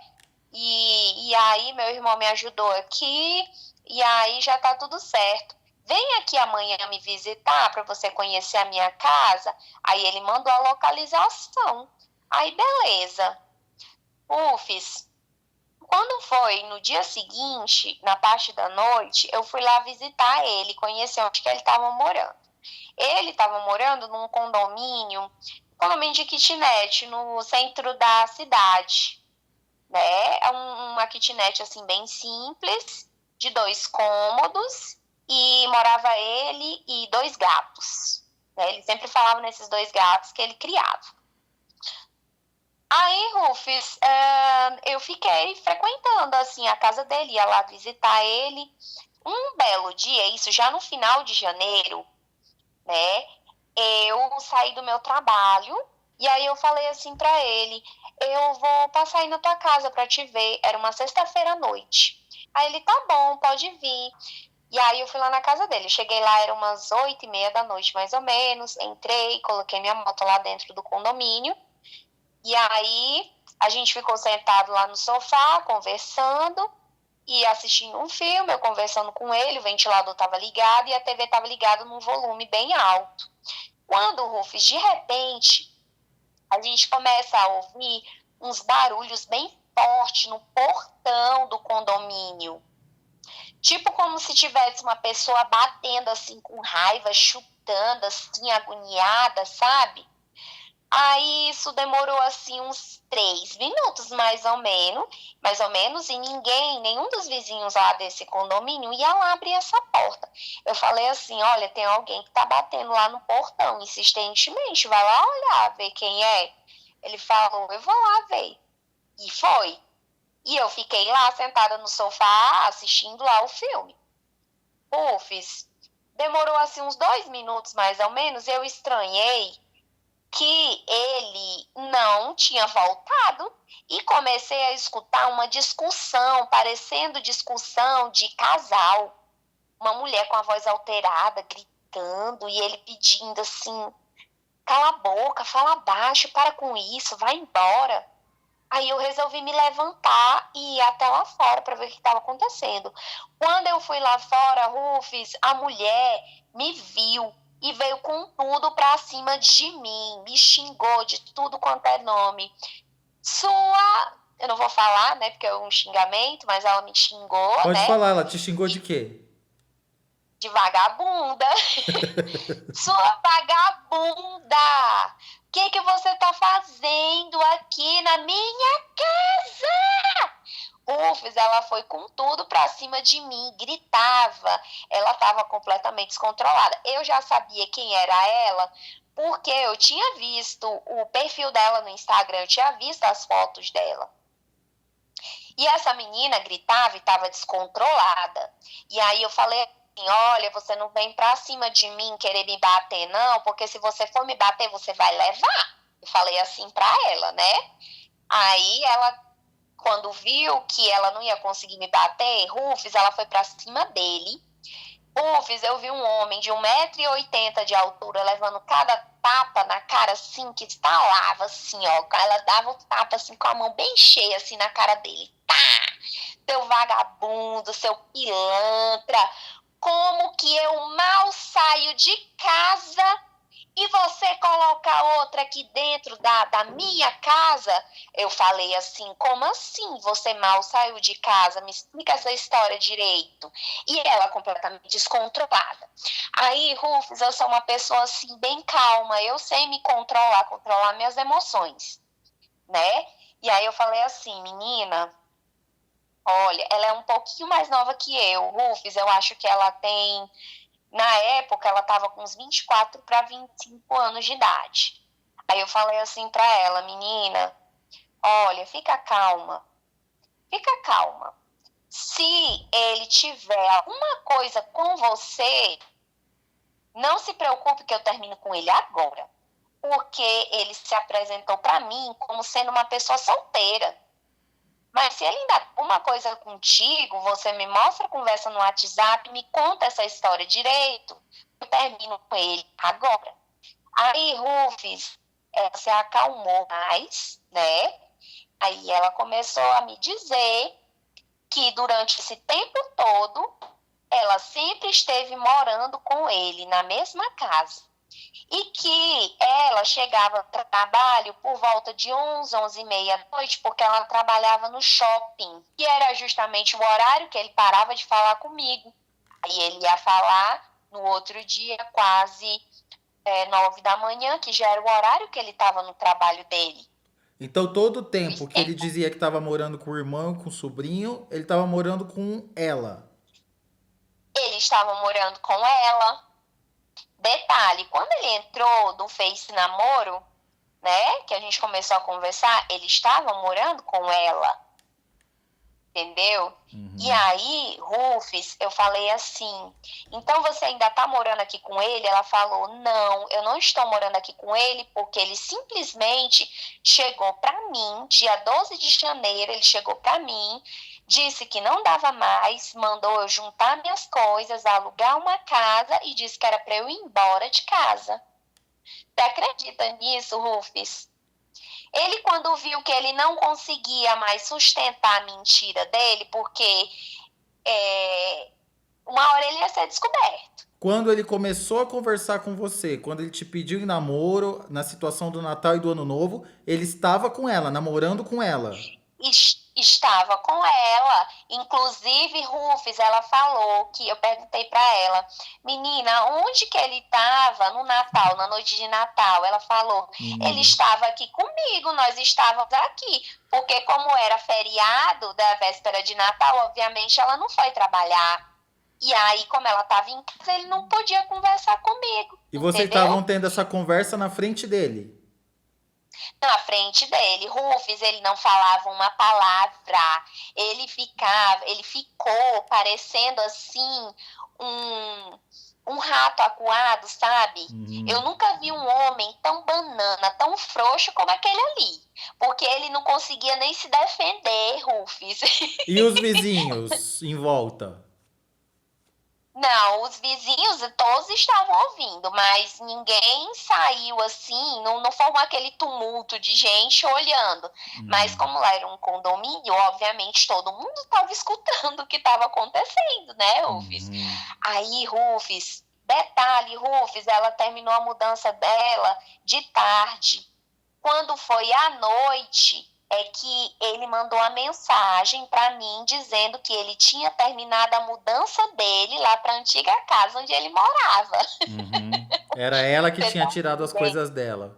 E aí meu irmão me ajudou aqui e aí já tá tudo certo. Vem aqui amanhã me visitar para você conhecer a minha casa. Aí ele mandou a localização. Aí beleza. Rufus, quando foi no dia seguinte, na parte da noite, eu fui lá visitar ele, conhecer onde que ele estava morando. Ele estava morando num condomínio de kitnet, no centro da cidade, né? É uma kitnet assim bem simples, de 2 cômodos, e morava ele e 2 gatos. Né? Ele sempre falava nesses 2 gatos que ele criava. Aí, Rufus, eu fiquei frequentando, assim, a casa dele, ia lá visitar ele. Um belo dia, isso já no final de janeiro, né? Eu saí do meu trabalho e aí eu falei assim pra ele: eu vou passar aí na tua casa pra te ver. Era uma sexta-feira à noite. Aí ele: tá bom, pode vir. E aí eu fui lá na casa dele. Cheguei lá, eram umas 8h30 da noite, mais ou menos. Entrei, coloquei minha moto lá dentro do condomínio. E aí a gente ficou sentado lá no sofá, conversando e assistindo um filme, eu conversando com ele, o ventilador estava ligado e a TV estava ligada num volume bem alto. Quando, Rufus, de repente, a gente começa a ouvir uns barulhos bem fortes no portão do condomínio. Tipo como se tivesse uma pessoa batendo assim com raiva, chutando assim, agoniada, sabe? Aí isso demorou assim uns 3 minutos mais ou menos, e ninguém, nenhum dos vizinhos lá desse condomínio ia lá abrir essa porta. Eu falei assim: olha, tem alguém que tá batendo lá no portão, insistentemente, vai lá olhar, ver quem é. Ele falou: eu vou lá ver. E foi. E eu fiquei lá sentada no sofá assistindo lá o filme. Ufes, demorou assim uns 2 minutos mais ou menos, eu estranhei que ele não tinha voltado e comecei a escutar uma discussão, parecendo discussão de casal. Uma mulher com a voz alterada, gritando, e ele pedindo assim: cala a boca, fala baixo, para com isso, vai embora. Aí eu resolvi me levantar e ir até lá fora para ver o que estava acontecendo. Quando eu fui lá fora, Rufus, a mulher me viu e veio com tudo para cima de mim, me xingou de tudo quanto é nome. Eu não vou falar, né, porque é um xingamento, mas ela me xingou, Pode né, falar, ela te xingou de quê? de vagabunda. Sua vagabunda! O que você tá fazendo aqui na minha casa? Ufes, ela foi com tudo pra cima de mim, gritava. Ela tava completamente descontrolada. Eu já sabia quem era ela, porque eu tinha visto o perfil dela no Instagram, eu tinha visto as fotos dela. E essa menina gritava e estava descontrolada. E aí eu falei assim: olha, você não vem pra cima de mim querer me bater, não, porque se você for me bater, você vai levar. Eu falei assim pra ela, né? Aí ela, quando viu que ela não ia conseguir me bater, Rufus, ela foi pra cima dele. Rufus, eu vi um homem de 1,80 m de altura levando cada tapa na cara assim, que estalava assim, ó. Ela dava o tapa assim com a mão bem cheia assim na cara dele. Tá! Seu vagabundo, seu pilantra, como que eu mal saio de casa e você coloca outra aqui dentro da minha casa? Eu falei assim: como assim você mal saiu de casa? Me explica essa história direito. E ela completamente descontrolada. Aí, Rufus, eu sou uma pessoa assim bem calma, eu sei me controlar minhas emoções, né? E aí eu falei assim: menina, olha, ela é um pouquinho mais nova que eu, Rufus, eu acho que ela tem, na época, ela estava com uns 24 para 25 anos de idade. Aí eu falei assim para ela: menina, olha, fica calma. Se ele tiver alguma coisa com você, não se preocupe que eu termino com ele agora. Porque ele se apresentou para mim como sendo uma pessoa solteira. Mas se ele ainda tem alguma coisa contigo, você me mostra a conversa no WhatsApp, me conta essa história direito, eu termino com ele agora. Aí, Rufus, ela se acalmou mais, né? Aí ela começou a me dizer que durante esse tempo todo, ela sempre esteve morando com ele na mesma casa. E que ela chegava para o trabalho por volta de 11, 11h30 da noite, porque ela trabalhava no shopping, que era justamente o horário que ele parava de falar comigo. Aí ele ia falar no outro dia, quase 9 da manhã, que já era o horário que ele estava no trabalho dele. Então, todo o tempo que ele dizia que estava morando com o irmão, com o sobrinho, ele estava morando com ela. Ele estava morando com ela. Detalhe, quando ele entrou no Face Namoro, né, que a gente começou a conversar, ele estava morando com ela, entendeu? E aí, Rufus, eu falei assim, então você ainda tá morando aqui com ele? Ela falou, não, eu não estou morando aqui com ele, porque ele simplesmente chegou pra mim, dia 12 de janeiro, ele chegou pra mim, disse que não dava mais, mandou eu juntar minhas coisas, alugar uma casa e disse que era pra eu ir embora de casa. Você acredita nisso, Rufus? Ele, quando viu que ele não conseguia mais sustentar a mentira dele, porque uma hora ele ia ser descoberto. Quando ele começou a conversar com você, quando ele te pediu em namoro, na situação do Natal e do Ano Novo, ele estava com ela, namorando com ela. Estava com ela, inclusive Rufus, ela falou que eu perguntei para ela, menina, onde que ele estava no Natal, na noite de Natal? Ela falou, ele estava aqui comigo, nós estávamos aqui, porque como era feriado da véspera de Natal, obviamente ela não foi trabalhar. E aí, como ela estava em casa, ele não podia conversar comigo. E vocês entendeu? estavam tendo essa conversa na frente dele. Na frente dele. Rufus, ele não falava uma palavra. Ele ficou parecendo assim um rato acuado, sabe? Eu nunca vi um homem tão banana, tão frouxo como aquele ali. Porque ele não conseguia nem se defender, Rufus. E os vizinhos em volta? Não, os vizinhos todos estavam ouvindo, mas ninguém saiu assim, não formou aquele tumulto de gente olhando. Mas como lá era um condomínio, obviamente todo mundo estava escutando o que estava acontecendo, né, Rufus? Aí, Rufus, detalhe, Rufus, ela terminou a mudança dela de tarde. Quando foi à noite, é que ele mandou uma mensagem para mim dizendo que ele tinha terminado a mudança dele lá para a antiga casa onde ele morava. Era ela que tinha tirado as coisas dela.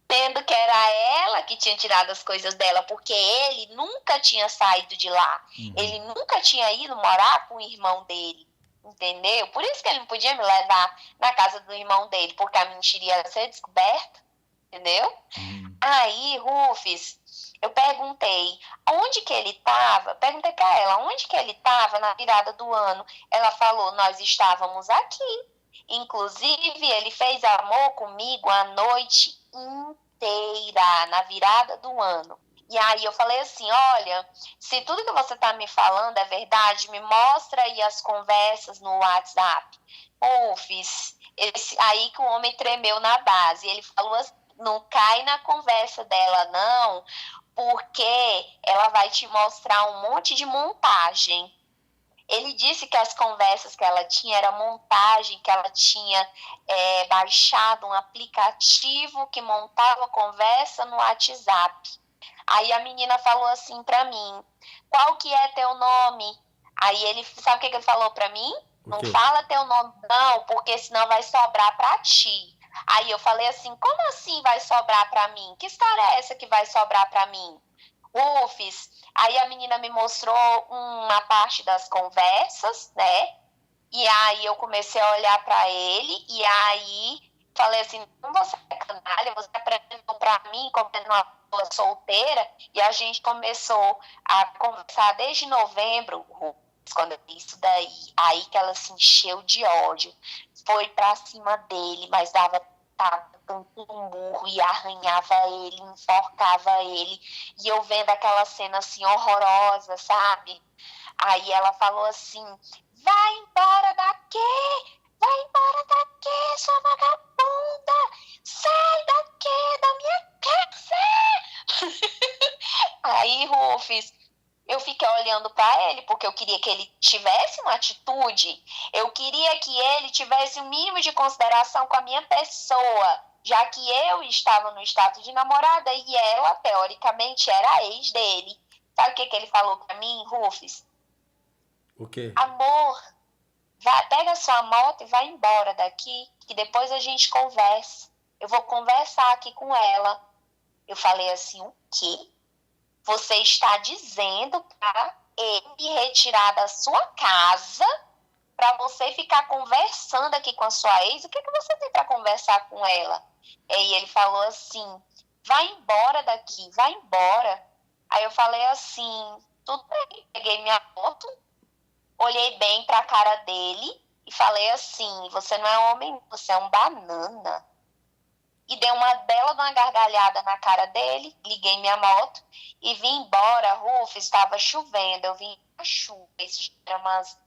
Sendo que era ela que tinha tirado as coisas dela, porque ele nunca tinha saído de lá. Ele nunca tinha ido morar com o irmão dele. Entendeu? Por isso que ele não podia me levar na casa do irmão dele, porque a mentira ia ser descoberta. Entendeu? Aí, Rufus, eu perguntei onde que ele estava, perguntei para ela onde que ele estava na virada do ano. Ela falou, nós estávamos aqui. Inclusive, ele fez amor comigo a noite inteira, na virada do ano. E aí eu falei assim, olha, se tudo que você está me falando é verdade, me mostra aí as conversas no WhatsApp. Rufus, aí que o homem tremeu na base. Ele falou assim, não cai na conversa dela, não, porque ela vai te mostrar um monte de montagem. Ele disse que as conversas que ela tinha era montagem, que ela tinha baixado um aplicativo que montava conversa no WhatsApp. Aí a menina falou assim pra mim, qual que é teu nome? Aí ele, sabe o que ele falou pra mim? Não fala teu nome não, porque senão vai sobrar pra ti. Aí eu falei assim, como assim vai sobrar pra mim? Que história é essa que vai sobrar pra mim? Rufus, aí a menina me mostrou uma parte das conversas, né? E aí eu comecei a olhar pra ele e aí falei assim, não, você é canalha, você apresentou pra mim como uma pessoa solteira e a gente começou a conversar desde novembro, quando eu vi isso daí, aí que ela se encheu de ódio, foi pra cima dele, mas dava tanto um murro e arranhava ele, enforcava ele, e eu vendo aquela cena assim horrorosa, sabe? Aí ela falou assim, vai embora daqui, sua vagabunda, sai daqui da minha casa. Aí, Rufus, eu fiquei olhando para ele, porque eu queria que ele tivesse uma atitude, eu queria que ele tivesse o mínimo de consideração com a minha pessoa, já que eu estava no status de namorada e ela, teoricamente, era a ex dele. Sabe o que ele falou para mim, Rufus? O quê? Amor, pega sua moto e vai embora daqui, que depois a gente conversa. Eu vou conversar aqui com ela. Eu falei assim, o quê? Você está dizendo para ele retirar da sua casa para você ficar conversando aqui com a sua ex? O que você tem para conversar com ela? E aí ele falou assim, vai embora daqui, vai embora. Aí eu falei assim, tudo bem, peguei minha moto, olhei bem pra cara dele e falei assim, você não é homem, você é um banana. E dei uma bela de uma gargalhada na cara dele, liguei minha moto e vim embora. Rufus, estava chovendo, eu vim na chuva, isso era umas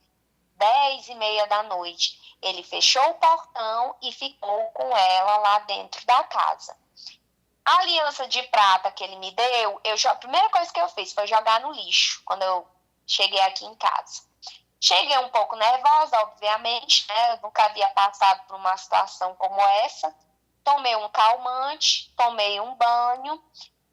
10h30 da noite. Ele fechou o portão e ficou com ela lá dentro da casa. A aliança de prata que ele me deu, a primeira coisa que eu fiz foi jogar no lixo, quando eu cheguei aqui em casa. Cheguei um pouco nervosa, obviamente, né? Eu nunca havia passado por uma situação como essa. Tomei um calmante, tomei um banho,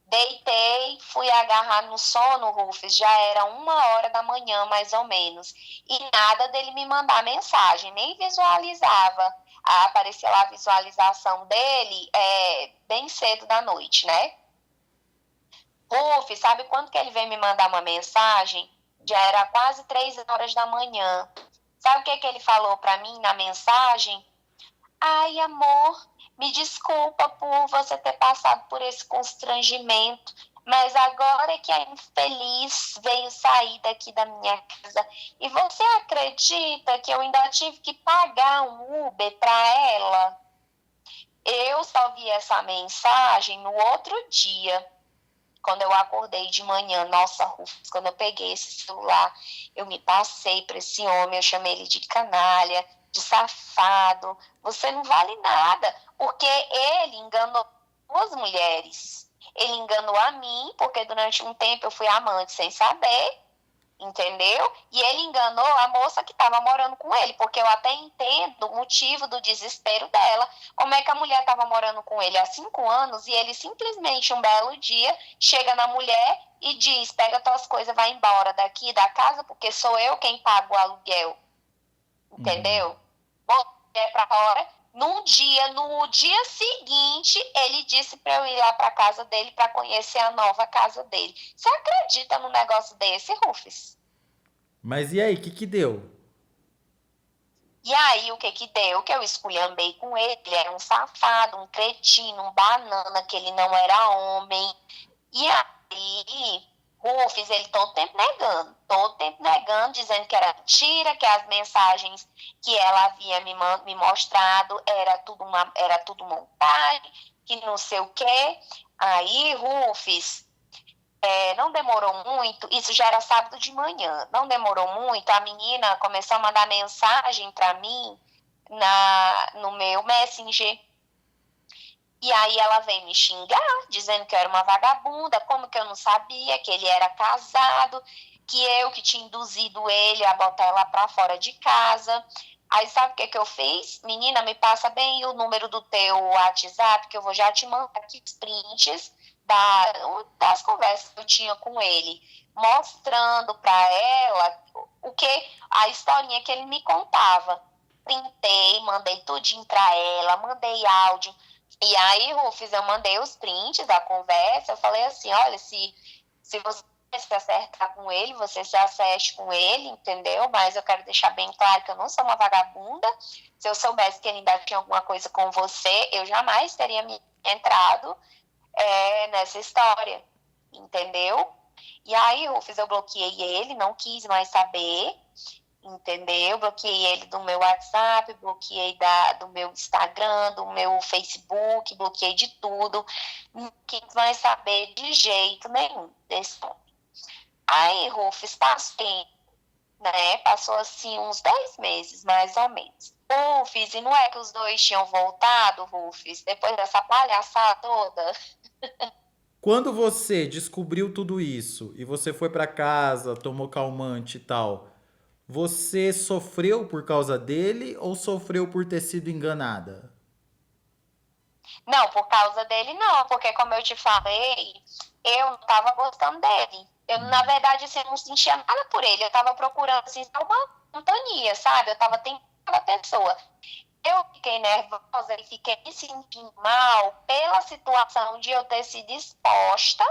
deitei, fui agarrar no sono, Rufus, já era 1h da manhã, mais ou menos. E nada dele me mandar mensagem, nem visualizava. Aparecia lá a visualização dele bem cedo da noite, né? Rufus, sabe quando que ele veio me mandar uma mensagem? Já era quase 3h da manhã. Sabe o que ele falou para mim na mensagem? Ai, amor, me desculpa por você ter passado por esse constrangimento, mas agora que a infeliz veio sair daqui da minha casa, e você acredita que eu ainda tive que pagar um Uber para ela? Eu só vi essa mensagem no outro dia, quando eu acordei de manhã. Nossa, Rufus, quando eu peguei esse celular, eu me passei para esse homem, eu chamei ele de canalha, de safado, você não vale nada, porque ele enganou 2 mulheres. Ele enganou a mim, porque durante um tempo eu fui amante sem saber, entendeu? E ele enganou a moça que estava morando com ele, porque eu até entendo o motivo do desespero dela, como é que a mulher estava morando com ele há 5 anos e ele simplesmente um belo dia chega na mulher e diz, pega tuas coisas, vai embora daqui da casa, porque sou eu quem paga o aluguel. Entendeu? Bom, pra fora. No dia seguinte, ele disse para eu ir lá para casa dele para conhecer a nova casa dele. Você acredita num negócio desse, Rufus? Mas e aí, o que deu? E aí, o que deu? Que eu esculhambei com ele. Ele era um safado, um cretino, um banana, que ele não era homem. E aí, Rufus, ele todo tempo negando, dizendo que era mentira, que as mensagens que ela havia me mostrado era tudo montagem, que não sei o quê. Aí, Rufus, não demorou muito, isso já era sábado de manhã, não demorou muito, a menina começou a mandar mensagem para mim no meu Messenger. E aí ela veio me xingar, dizendo que eu era uma vagabunda, como que eu não sabia que ele era casado, que eu que tinha induzido ele a botar ela para fora de casa. Aí sabe o que eu fiz? Menina, me passa bem o número do teu WhatsApp, que eu vou já te mandar aqui os prints das conversas que eu tinha com ele, mostrando para ela a historinha que ele me contava. Printei, mandei tudinho para ela, mandei áudio. E aí, Rufus, eu mandei os prints da conversa, eu falei assim, olha, se você se acertar com ele, você se acerte com ele, entendeu? Mas eu quero deixar bem claro que eu não sou uma vagabunda. Se eu soubesse que ele ainda tinha alguma coisa com você, eu jamais teria me entrado nessa história, entendeu? E aí, Rufus, eu bloqueei ele, não quis mais saber, entendeu? Bloqueei ele do meu WhatsApp, bloqueei do meu Instagram, do meu Facebook, bloqueei de tudo. Não quis mais saber de jeito nenhum desse homem. Aí, Rufus, passou assim uns 10 meses, mais ou menos. Rufus, e não é que os dois tinham voltado, Rufus, depois dessa palhaçada toda? Quando você descobriu tudo isso e você foi pra casa, tomou calmante e tal, você sofreu por causa dele ou sofreu por ter sido enganada? Não, por causa dele não, porque como eu te falei, eu não estava gostando dele. Eu, na verdade, assim, não sentia nada por ele. Eu estava procurando, assim, uma companhia, sabe? Eu estava tentando a pessoa. Eu fiquei nervosa e fiquei me sentindo mal pela situação de eu ter sido exposta,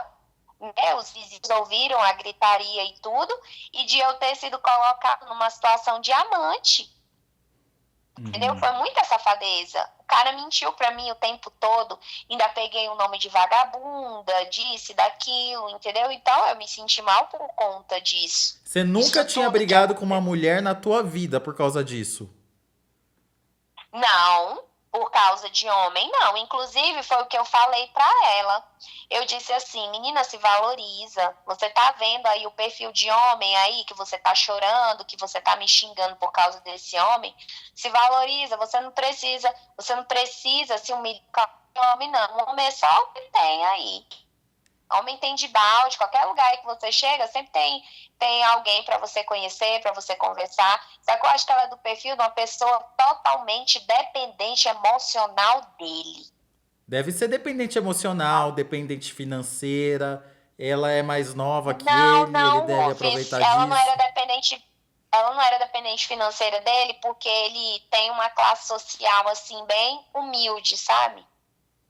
né? Os vizinhos ouviram a gritaria e tudo, e de eu ter sido colocada numa situação de amante. Entendeu? Foi muita safadeza. cara mentiu pra mim o tempo todo, ainda peguei o nome de vagabunda, disse, daquilo, entendeu? Então eu me senti mal por conta disso. Você nunca Isso tinha tudo que brigado com uma aconteceu. mulher na tua vida por causa disso? Não, por causa de homem, não. Inclusive, foi o que eu falei pra ela. Eu disse assim, menina, se valoriza. Você tá vendo aí o perfil de homem aí, que você tá chorando, que você tá me xingando por causa desse homem. Se valoriza, você não precisa se humilhar com homem, não. O homem é só o que tem aí. Homem tem de balde, qualquer lugar que você chega, sempre tem alguém para você conhecer, para você conversar. Só que eu acho que ela é do perfil de uma pessoa totalmente dependente emocional dele. Deve ser dependente emocional, dependente financeira. Ela é mais nova que Não, ele não, deve Rufus, aproveitar disso. ela não era dependente financeira dele porque ele tem uma classe social assim bem humilde, sabe?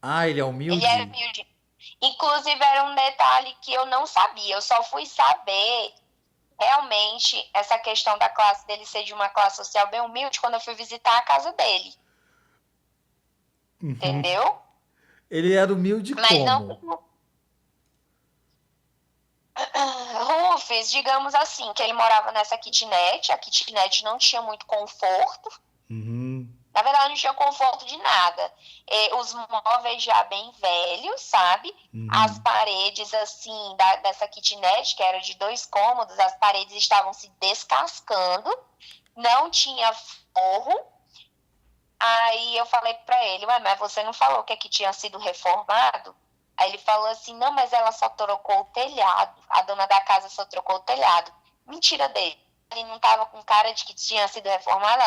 Ah, ele é Ele era humilde? humilde. Inclusive era um detalhe que eu não sabia, eu só fui saber realmente essa questão da classe dele ser de uma classe social bem humilde quando eu fui visitar a casa dele, entendeu? Ele era humilde Mas não, como? Rufus, digamos assim, que ele morava nessa kitnet, a kitnet não tinha muito conforto, Uhum. na verdade não tinha conforto de nada. Os móveis já bem velhos, sabe? As Uhum. paredes, assim, dessa kitnet, que era de 2 cômodos, as paredes estavam se descascando, não tinha forro. Aí eu falei pra ele, ué, mas você não falou que aqui tinha sido reformado? Aí ele falou assim, não, mas ela só trocou o telhado. A dona da casa só trocou o telhado. Mentira dele. Ele não tava com cara de que tinha sido reformado.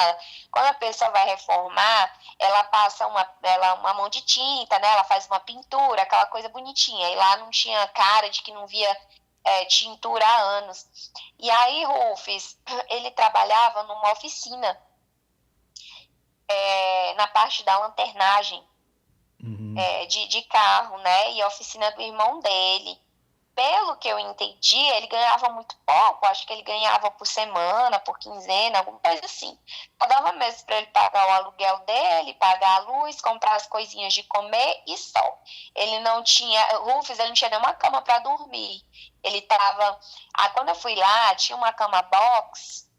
Quando a pessoa vai reformar, ela passa uma mão de tinta, né? Ela faz uma pintura, aquela coisa bonitinha. E lá não tinha cara de que não via tintura há anos. E aí, Rufus, ele trabalhava numa oficina, na parte da lanternagem Uhum. de carro, né? E a oficina do irmão dele. Pelo que eu entendi, ele ganhava muito pouco, acho que ele ganhava por semana, por quinzena, alguma coisa assim. Só dava mesmo para ele pagar o aluguel dele, pagar a luz, comprar as coisinhas de comer e só. Ele não tinha, Rufus, ele não tinha nenhuma cama para dormir. Ele tava, quando eu fui lá, tinha uma cama box.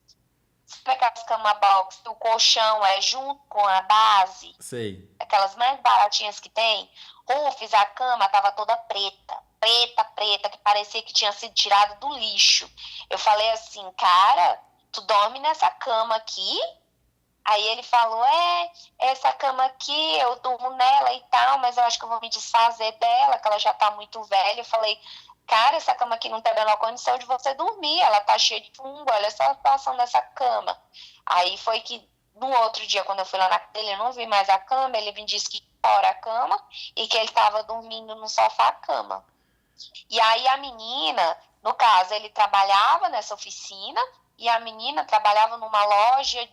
Sabe aquelas cama box, o colchão é junto com a base? Sei. Aquelas mais baratinhas que tem, Rufus, a cama tava toda preta, preta, preta, que parecia que tinha sido tirada do lixo. Eu falei assim, cara, tu dorme nessa cama aqui? Aí ele falou, essa cama aqui, eu durmo nela e tal, mas eu acho que eu vou me desfazer dela, que ela já tá muito velha. Eu falei, cara, essa cama aqui não tem a menor condição de você dormir, ela tá cheia de fungo, olha só a situação dessa cama. Aí foi que no outro dia, quando eu fui lá na casa dele, eu não vi mais a cama, ele me disse que fora a cama e que ele estava dormindo no sofá-cama. E aí a menina, no caso, ele trabalhava nessa oficina e a menina trabalhava uma loja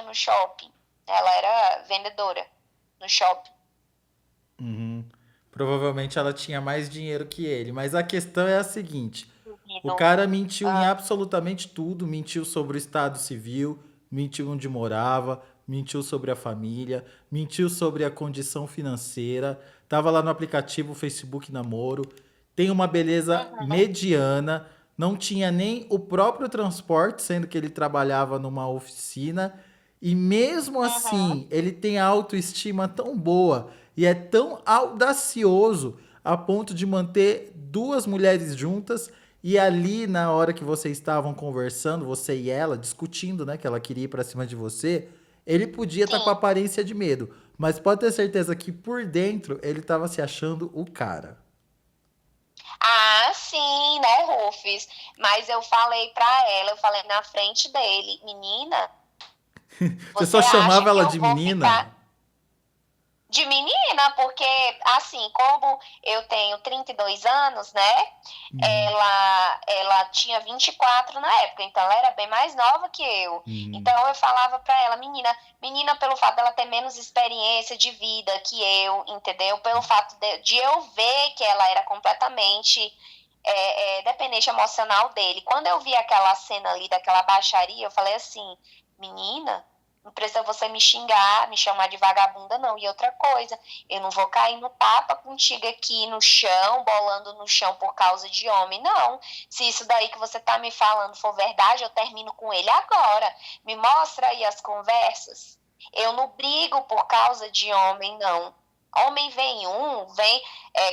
no shopping. Ela era vendedora no shopping. Uhum. Provavelmente ela tinha mais dinheiro que ele. Mas a questão é a seguinte: o cara mentiu em Ah, absolutamente tudo. Mentiu sobre o estado civil, mentiu onde morava, mentiu sobre a família, mentiu sobre a condição financeira. Tava lá no aplicativo Facebook Namoro. Tem uma beleza uhum, mediana. Não tinha nem o próprio transporte, sendo que ele trabalhava numa oficina. E mesmo uhum. assim, ele tem a autoestima tão boa e é tão audacioso a ponto de manter duas mulheres juntas e ali na hora que vocês estavam conversando, você e ela, discutindo, né, que ela queria ir pra cima de você, ele podia estar com Sim. aparência de medo, mas pode ter certeza que por dentro ele estava se achando o cara. Ah, sim, né, Rufus? Mas eu falei pra ela, eu falei na frente dele, menina, Você você só acha chamava que ela eu de vou menina? ficar de menina? Porque, assim, como eu tenho 32 anos, né? Uhum, Ela tinha 24 na época, então ela era bem mais nova que eu. uhum, Então eu falava pra ela, menina, pelo fato dela ter menos experiência de vida que eu, entendeu? Pelo fato de eu ver que ela era completamente dependente emocional dele. Quando eu vi aquela cena ali daquela baixaria, eu falei assim, menina. Não precisa você me xingar, me chamar de vagabunda, não. E outra coisa, eu não vou cair no tapa contigo aqui no chão, bolando no chão por causa de homem, não. Se isso daí que você tá me falando for verdade, eu termino com ele agora. Me mostra aí as conversas. Eu não brigo por causa de homem, não. Homem vem,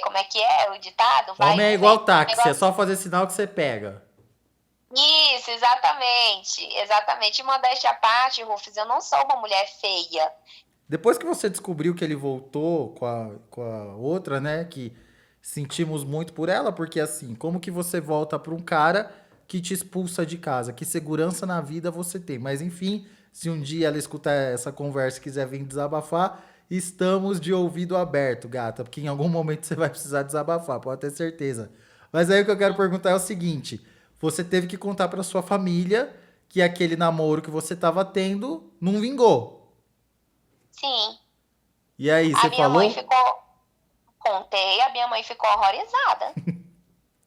como é que é o ditado? Vai Homem é um, igual vem táxi, é só fazer sinal que você pega. isso, exatamente. Exatamente. E modéstia à parte, Rufus, eu não sou uma mulher feia. Depois que você descobriu que ele voltou com a outra, né? Que sentimos muito por ela, porque assim, como que você volta para um cara que te expulsa de casa? Que segurança na vida você tem? Mas enfim, se um dia ela escutar essa conversa e quiser vir desabafar, estamos de ouvido aberto, gata, porque em algum momento você vai precisar desabafar, pode ter certeza. Mas aí o que eu quero perguntar é o seguinte: você teve que contar para sua família que aquele namoro que você estava tendo não vingou. Sim. E aí, A você minha mãe falou? ficou. Contei, a minha mãe ficou horrorizada.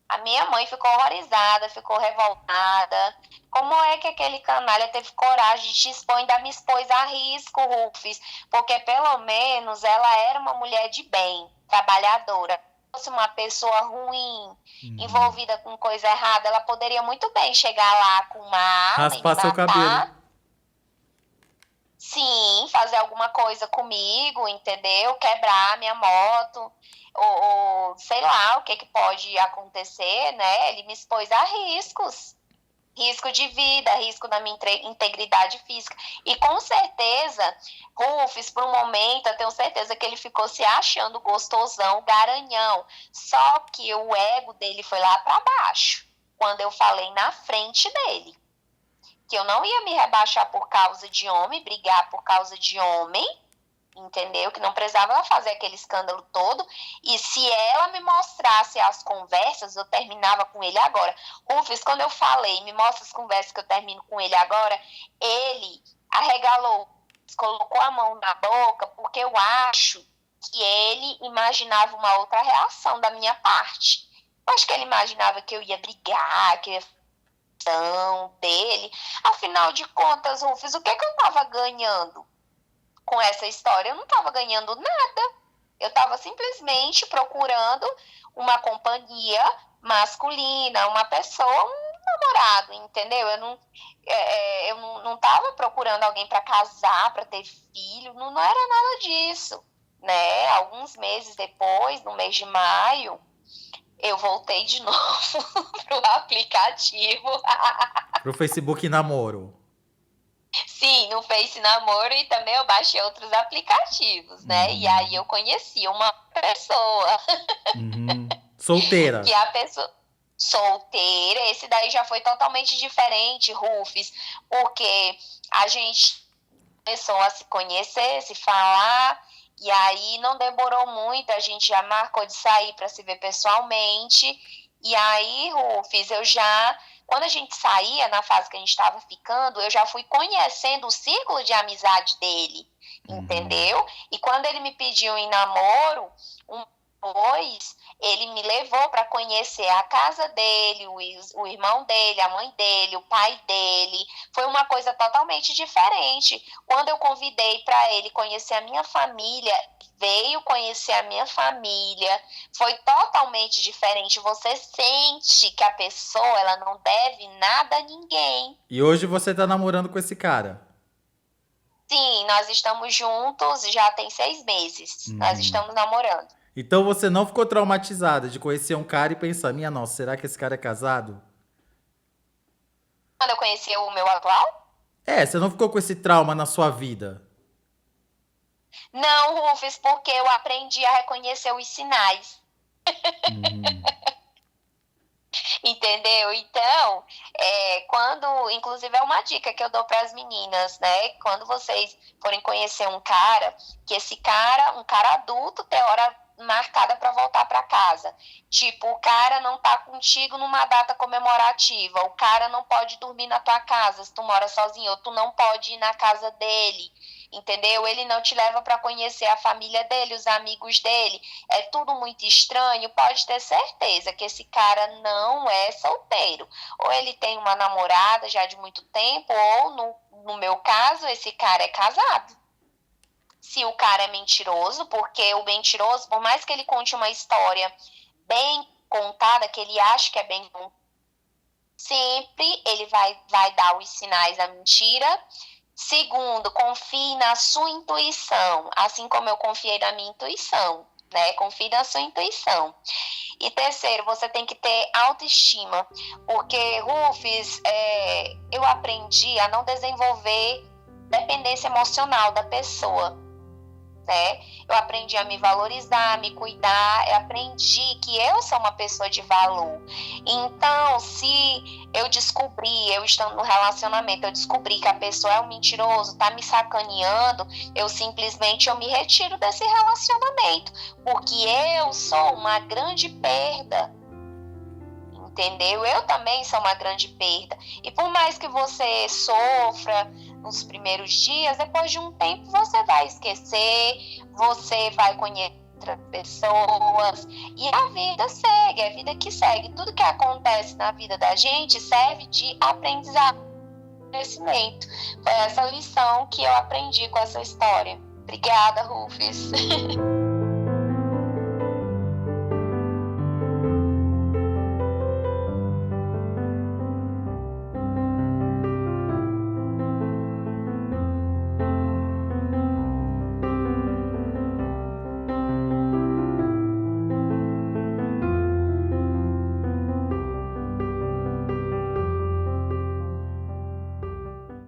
A minha mãe ficou horrorizada, ficou revoltada. Como é que aquele canalha teve coragem de te expor, ainda me expôs a risco, Rufus? Porque pelo menos ela era uma mulher de bem, trabalhadora. Se fosse uma pessoa ruim, Uhum. envolvida com coisa errada, ela poderia muito bem chegar lá com uma arma e me Raspar seu cabelo. matar. Sim, fazer alguma coisa comigo, entendeu? Quebrar minha moto, ou sei lá o que que pode acontecer, né? Ele me expôs a riscos, risco de vida, risco da minha integridade física. E com certeza, Rufus, por um momento, eu tenho certeza que ele ficou se achando gostosão, garanhão. Só que o ego dele foi lá para baixo, quando eu falei na frente dele que eu não ia me rebaixar por causa de homem, brigar por causa de homem, entendeu? Que não precisava ela fazer aquele escândalo todo. E se ela me mostrasse as conversas, eu terminava com ele agora. Rufus, quando eu falei, me mostra as conversas que eu termino com ele agora, ele arregalou, colocou a mão na boca, porque eu acho que ele imaginava uma outra reação da minha parte. Eu acho que ele imaginava que eu ia brigar, que eu ia dele. Afinal de contas, Rufus, o que que eu estava ganhando com essa história? Eu não estava ganhando nada. Eu estava simplesmente procurando uma companhia masculina, uma pessoa, um namorado, entendeu? Eu não estava procurando alguém para casar, para ter filho, não era nada disso, né? Alguns meses depois, no mês de maio, eu voltei de novo pro aplicativo. Pro Facebook namoro. Sim, no Face Namoro e também eu baixei outros aplicativos, né? E aí eu conheci uma pessoa, Uhum. Solteira. que é a pessoa solteira, esse daí já foi totalmente diferente, Rufus, porque a gente começou a se conhecer, se falar, e aí não demorou muito, a gente já marcou de sair para se ver pessoalmente. E aí, Rufus, quando a gente saía, na fase que a gente estava ficando, eu já fui conhecendo o círculo de amizade dele, Uhum. entendeu? E quando ele me pediu em namoro, depois, ele me levou para conhecer a casa dele, o irmão dele, a mãe dele, o pai dele. Foi uma coisa totalmente diferente. Quando eu convidei para ele conhecer a minha família, veio conhecer a minha família, foi totalmente diferente. Você sente que a pessoa ela não deve nada a ninguém. E hoje você tá namorando com esse cara. Sim, nós estamos juntos já tem 6 meses. Nós Uhum. estamos namorando. Então você não ficou traumatizada de conhecer um cara e pensar, minha nossa, será que esse cara é casado? Quando eu conheci o meu atual, É, você não ficou com esse trauma na sua vida. não, Rufus, porque eu aprendi a reconhecer os sinais, Uhum. entendeu? Então, inclusive é uma dica que eu dou para as meninas, né? Quando vocês forem conhecer um cara, que esse cara, um cara adulto, tem hora marcada para voltar para casa. Tipo, o cara não tá contigo numa data comemorativa, o cara não pode dormir na tua casa se tu mora sozinho, ou tu não pode ir na casa dele. entendeu? Ele não te leva para conhecer a família dele, os amigos dele, é tudo muito estranho, pode ter certeza que esse cara não é solteiro. Ou ele tem uma namorada já de muito tempo, ou no meu caso, esse cara é casado. Se o cara é mentiroso, porque o mentiroso, por mais que ele conte uma história bem contada, que ele acha que é bem contada, sempre ele vai dar os sinais da mentira. Segundo, confie na sua intuição, assim como eu confiei na minha intuição, né? Confie na sua intuição. E terceiro, você tem que ter autoestima, porque, Rufus, eu aprendi a não desenvolver dependência emocional da pessoa, né? Eu aprendi a me valorizar, a me cuidar, eu aprendi que eu sou uma pessoa de valor. Então, se eu estando no relacionamento, eu descobri que a pessoa é um mentiroso, tá me sacaneando, eu me retiro desse relacionamento, porque eu sou uma grande perda. Entendeu? Eu também sou uma grande perda. E por mais que você sofra nos primeiros dias, depois de um tempo você vai esquecer, você vai conhecer outras pessoas e a vida segue, a vida que segue. Tudo que acontece na vida da gente serve de aprendizado, crescimento. Foi essa lição que eu aprendi com essa história. Obrigada, Rufus.